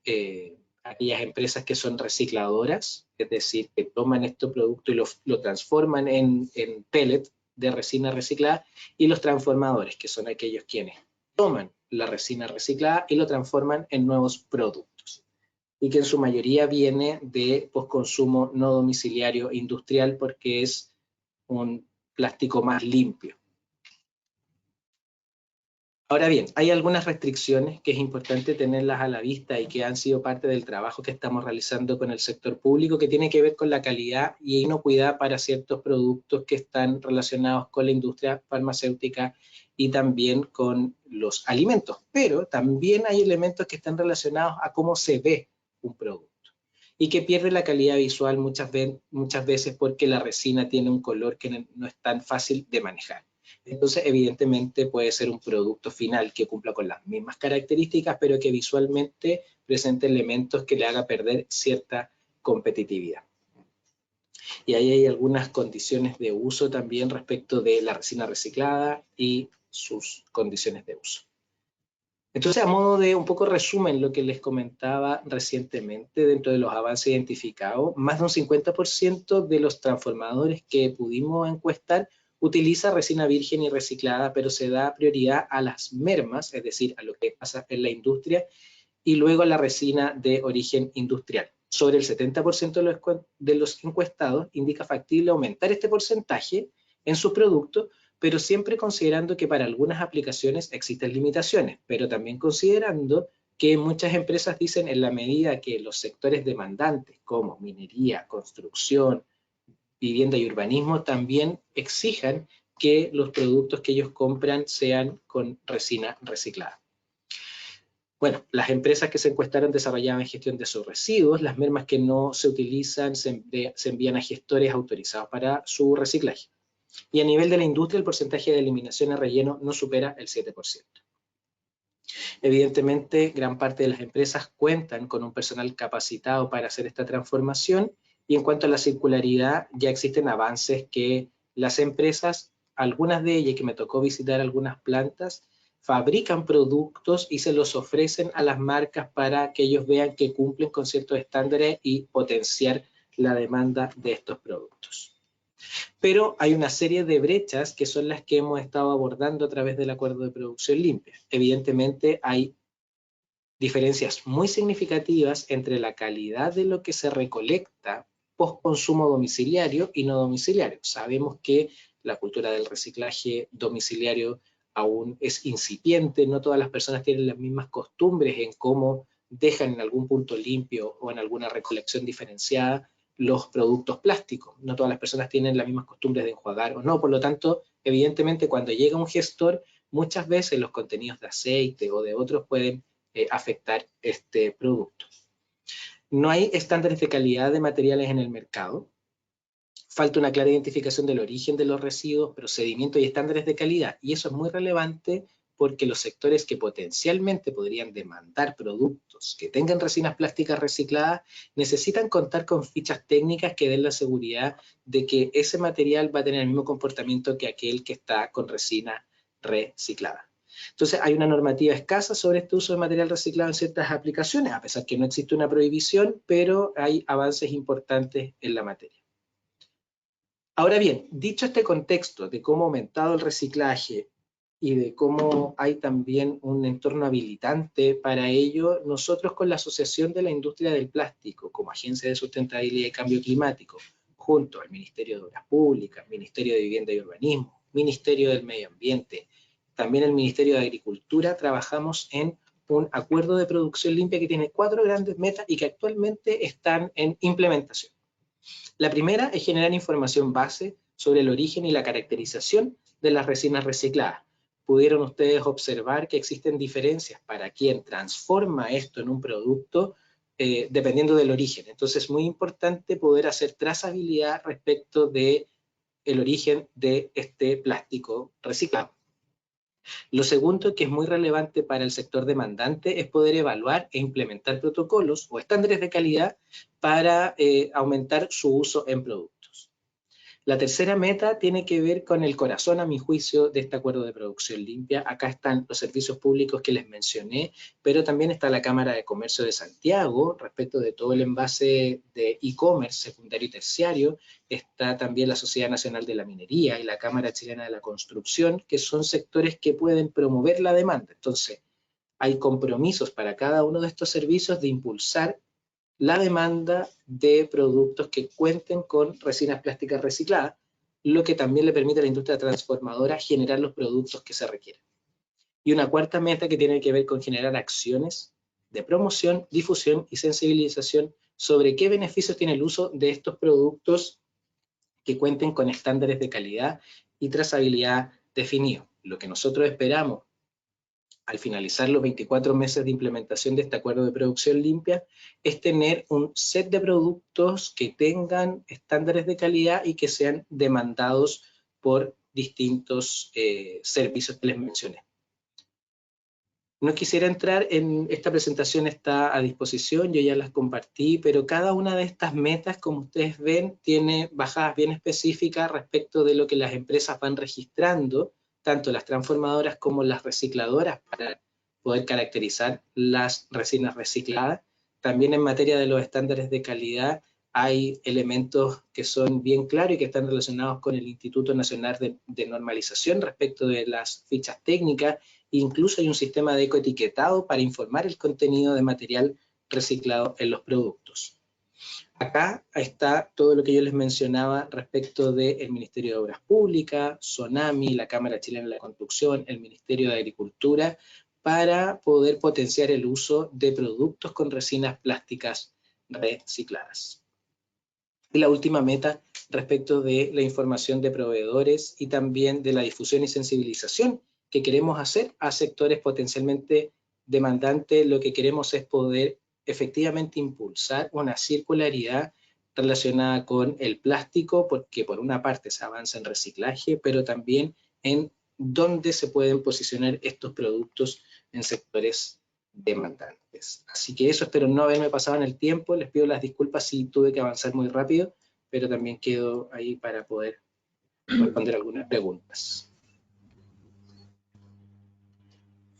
empresas que son recicladoras, es decir, que toman este producto y lo transforman en pellet de resina reciclada, y los transformadores, que son aquellos quienes toman la resina reciclada y lo transforman en nuevos productos, y que en su mayoría viene de postconsumo no domiciliario industrial, porque es un plástico más limpio. Ahora bien, hay algunas restricciones que es importante tenerlas a la vista y que han sido parte del trabajo que estamos realizando con el sector público, que tiene que ver con la calidad y inocuidad para ciertos productos que están relacionados con la industria farmacéutica y también con los alimentos. Pero también hay elementos que están relacionados a cómo se ve un producto y que pierde la calidad visual muchas veces porque la resina tiene un color que no es tan fácil de manejar. Entonces, evidentemente, puede ser un producto final que cumpla con las mismas características, pero que visualmente presente elementos que le haga perder cierta competitividad. Y ahí hay algunas condiciones de uso también respecto de la resina reciclada y sus condiciones de uso. Entonces, a modo de un poco resumen lo que les comentaba recientemente, dentro de los avances identificados, más de un 50% de los transformadores que pudimos encuestar utiliza resina virgen y reciclada, pero se da prioridad a las mermas, es decir, a lo que pasa en la industria, y luego a la resina de origen industrial. Sobre el 70% de los encuestados indica factible aumentar este porcentaje en sus productos, pero siempre considerando que para algunas aplicaciones existen limitaciones, pero también considerando que muchas empresas dicen en la medida que los sectores demandantes como minería, construcción, vivienda y urbanismo también exijan que los productos que ellos compran sean con resina reciclada. Bueno, las empresas que se encuestaron desarrollaban gestión de sus residuos, las mermas que no se utilizan se envían a gestores autorizados para su reciclaje. Y a nivel de la industria, el porcentaje de eliminación a relleno no supera el 7%. Evidentemente, gran parte de las empresas cuentan con un personal capacitado para hacer esta transformación, y en cuanto a la circularidad, ya existen avances que las empresas, algunas de ellas que me tocó visitar algunas plantas, fabrican productos y se los ofrecen a las marcas para que ellos vean que cumplen con ciertos estándares y potenciar la demanda de estos productos. Pero hay una serie de brechas que son las que hemos estado abordando a través del acuerdo de producción limpia. Evidentemente hay diferencias muy significativas entre la calidad de lo que se recolecta post consumo domiciliario y no domiciliario. Sabemos que la cultura del reciclaje domiciliario aún es incipiente, no todas las personas tienen las mismas costumbres en cómo dejan en algún punto limpio o en alguna recolección diferenciada los productos plásticos. No todas las personas tienen las mismas costumbres de enjuagar o no, por lo tanto, evidentemente cuando llega un gestor, muchas veces los contenidos de aceite o de otros pueden afectar este producto. No hay estándares de calidad de materiales en el mercado. Falta una clara identificación del origen de los residuos, procedimientos y estándares de calidad. Y eso es muy relevante porque los sectores que potencialmente podrían demandar productos que tengan resinas plásticas recicladas necesitan contar con fichas técnicas que den la seguridad de que ese material va a tener el mismo comportamiento que aquel que está con resina reciclada. Entonces hay una normativa escasa sobre este uso de material reciclado en ciertas aplicaciones, a pesar que no existe una prohibición, pero hay avances importantes en la materia. Ahora bien, dicho este contexto de cómo ha aumentado el reciclaje y de cómo hay también un entorno habilitante para ello, nosotros con la Asociación de la Industria del Plástico, como Agencia de Sustentabilidad y Cambio Climático, junto al Ministerio de Obras Públicas, Ministerio de Vivienda y Urbanismo, Ministerio del Medio Ambiente, también el Ministerio de Agricultura, trabajamos en un acuerdo de producción limpia que tiene 4 grandes metas y que actualmente están en implementación. La primera es generar información base sobre el origen y la caracterización de las resinas recicladas. Pudieron ustedes observar que existen diferencias para quien transforma esto en un producto dependiendo del origen. Entonces es muy importante poder hacer trazabilidad respecto del origen de este plástico reciclado. Lo segundo, que es muy relevante para el sector demandante, es poder evaluar e implementar protocolos o estándares de calidad para aumentar su uso en productos. La tercera meta tiene que ver con el corazón, a mi juicio, de este acuerdo de producción limpia. Acá están los servicios públicos que les mencioné, pero también está la Cámara de Comercio de Santiago respecto de todo el envase de e-commerce secundario y terciario. Está también la Sociedad Nacional de la Minería y la Cámara Chilena de la Construcción, que son sectores que pueden promover la demanda. Entonces, hay compromisos para cada uno de estos servicios de impulsar la demanda de productos que cuenten con resinas plásticas recicladas, lo que también le permite a la industria transformadora generar los productos que se requieren. Y una cuarta meta que tiene que ver con generar acciones de promoción, difusión y sensibilización sobre qué beneficios tiene el uso de estos productos que cuenten con estándares de calidad y trazabilidad definidos. Lo que nosotros esperamos al finalizar los 24 meses de implementación de este acuerdo de producción limpia, es tener un set de productos que tengan estándares de calidad y que sean demandados por distintos servicios que les mencioné. No quisiera entrar en esta presentación, está a disposición, yo ya las compartí, pero cada una de estas metas, como ustedes ven, tiene bajadas bien específicas respecto de lo que las empresas van registrando, tanto las transformadoras como las recicladoras, para poder caracterizar las resinas recicladas. También en materia de los estándares de calidad hay elementos que son bien claros y que están relacionados con el Instituto Nacional de Normalización respecto de las fichas técnicas. Incluso hay un sistema de ecoetiquetado para informar el contenido de material reciclado en los productos. Acá está todo lo que yo les mencionaba respecto del Ministerio de Obras Públicas, SONAMI, la Cámara Chilena de la Construcción, el Ministerio de Agricultura, para poder potenciar el uso de productos con resinas plásticas recicladas. Y la última meta respecto de la información de proveedores y también de la difusión y sensibilización que queremos hacer a sectores potencialmente demandantes. Lo que queremos es poder efectivamente impulsar una circularidad relacionada con el plástico, porque por una parte se avanza en reciclaje, pero también en dónde se pueden posicionar estos productos en sectores demandantes. Así que eso, espero no haberme pasado en el tiempo, les pido las disculpas si tuve que avanzar muy rápido, pero también quedo ahí para poder responder algunas preguntas.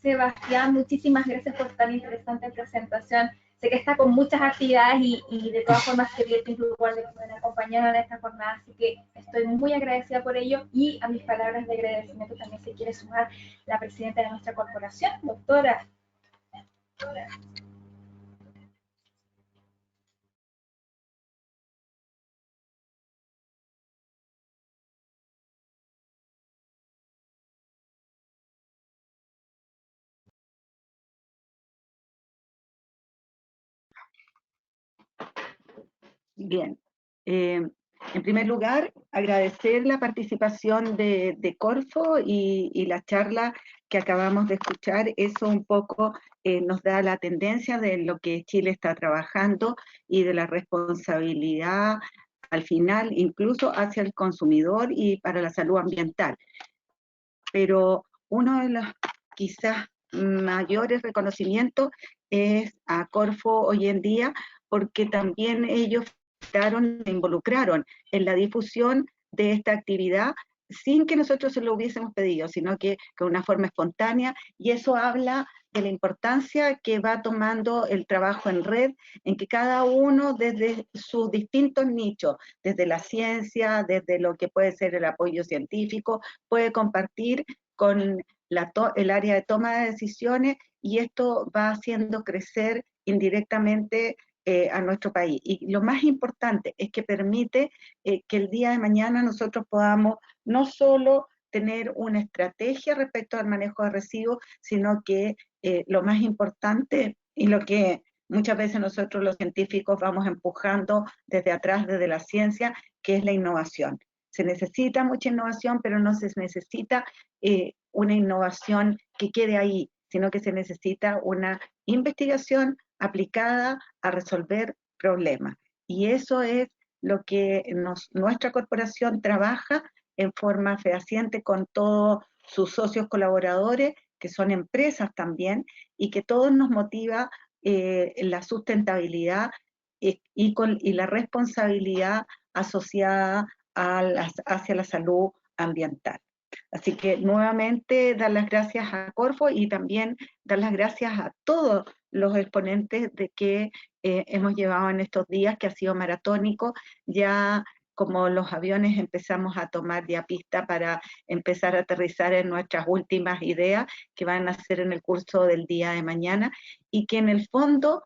Sebastián, muchísimas gracias por tan interesante presentación. Sé que está con muchas actividades y de todas formas quería igual de poder acompañarnos en esta jornada, así que estoy muy agradecida por ello, y a mis palabras de agradecimiento también se quiere sumar la presidenta de nuestra corporación, doctora. Bien. En primer lugar, agradecer la participación de Corfo y la charla que acabamos de escuchar. Eso un poco nos da la tendencia de lo que Chile está trabajando y de la responsabilidad al final, incluso hacia el consumidor y para la salud ambiental. Pero uno de los quizás mayores reconocimientos es a Corfo hoy en día, porque también ellos se involucraron en la difusión de esta actividad sin que nosotros se lo hubiésemos pedido, sino que de una forma espontánea, y eso habla de la importancia que va tomando el trabajo en red, en que cada uno desde sus distintos nichos, desde la ciencia, desde lo que puede ser el apoyo científico, puede compartir con el área de toma de decisiones, y esto va haciendo crecer indirectamente a nuestro país. Y lo más importante es que permite que el día de mañana nosotros podamos no solo tener una estrategia respecto al manejo de residuos, sino que lo más importante y lo que muchas veces nosotros los científicos vamos empujando desde atrás, desde la ciencia, que es la innovación. Se necesita mucha innovación, pero no se necesita una innovación que quede ahí, sino que se necesita una investigación aplicada a resolver problemas. Y eso es lo que nuestra corporación trabaja en forma fehaciente con todos sus socios colaboradores, que son empresas también, y que todos nos motiva la sustentabilidad y la responsabilidad asociada hacia la salud ambiental. Así que nuevamente dar las gracias a Corfo y también dar las gracias a todos los exponentes de que hemos llevado en estos días, que ha sido maratónico. Ya como los aviones empezamos a tomar ya pista para empezar a aterrizar en nuestras últimas ideas que van a ser en el curso del día de mañana, y que en el fondo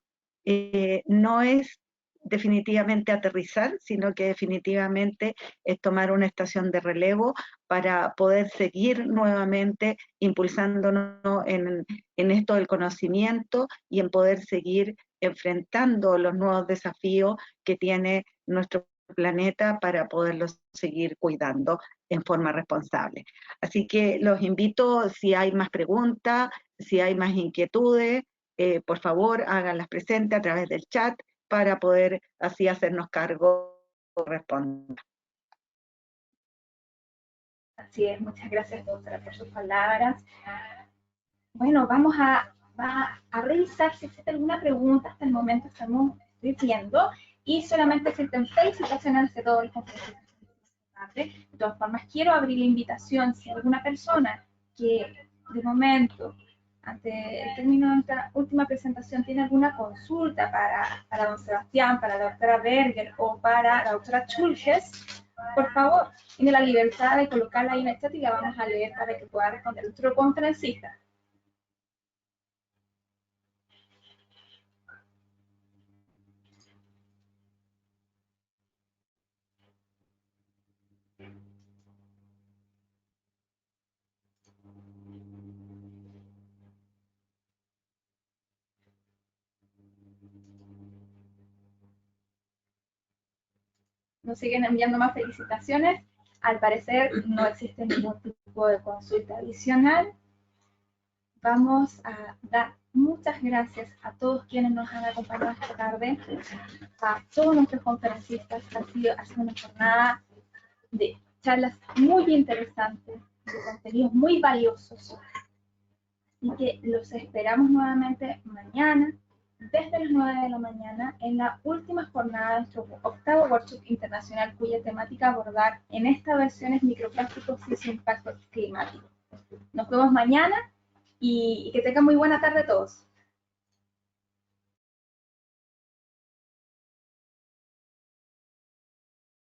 no es definitivamente aterrizar, sino que definitivamente es tomar una estación de relevo para poder seguir nuevamente impulsándonos en esto del conocimiento y en poder seguir enfrentando los nuevos desafíos que tiene nuestro planeta para poderlos seguir cuidando en forma responsable. Así que los invito, si hay más preguntas, si hay más inquietudes, por favor háganlas presentes a través del chat para poder así hacernos cargo o responder. Así es, muchas gracias, doctora, por sus palabras. Bueno, vamos a revisar si existe alguna pregunta. Hasta el momento estoy viendo, y solamente existen felicitaciones de todos los conferencistas. De todas formas, quiero abrir la invitación, si alguna persona que de momento, ante el término de nuestra última presentación, tiene alguna consulta para don Sebastián, para la doctora Berger o para la doctora Schulges, por favor, tiene la libertad de colocarla ahí en el chat y la vamos a leer para que pueda responder nuestro conferencista. Nos siguen enviando más felicitaciones. Al parecer no existe ningún tipo de consulta adicional. Vamos a dar muchas gracias a todos quienes nos han acompañado esta tarde, a todos nuestros conferencistas. Ha sido una jornada de charlas muy interesantes, de contenidos muy valiosos. Y que los esperamos nuevamente mañana, desde las 9 de la mañana, en la última jornada de nuestro 8º workshop internacional, cuya temática abordar en esta versión es microplásticos y su impacto climático. Nos vemos mañana y que tengan muy buena tarde todos.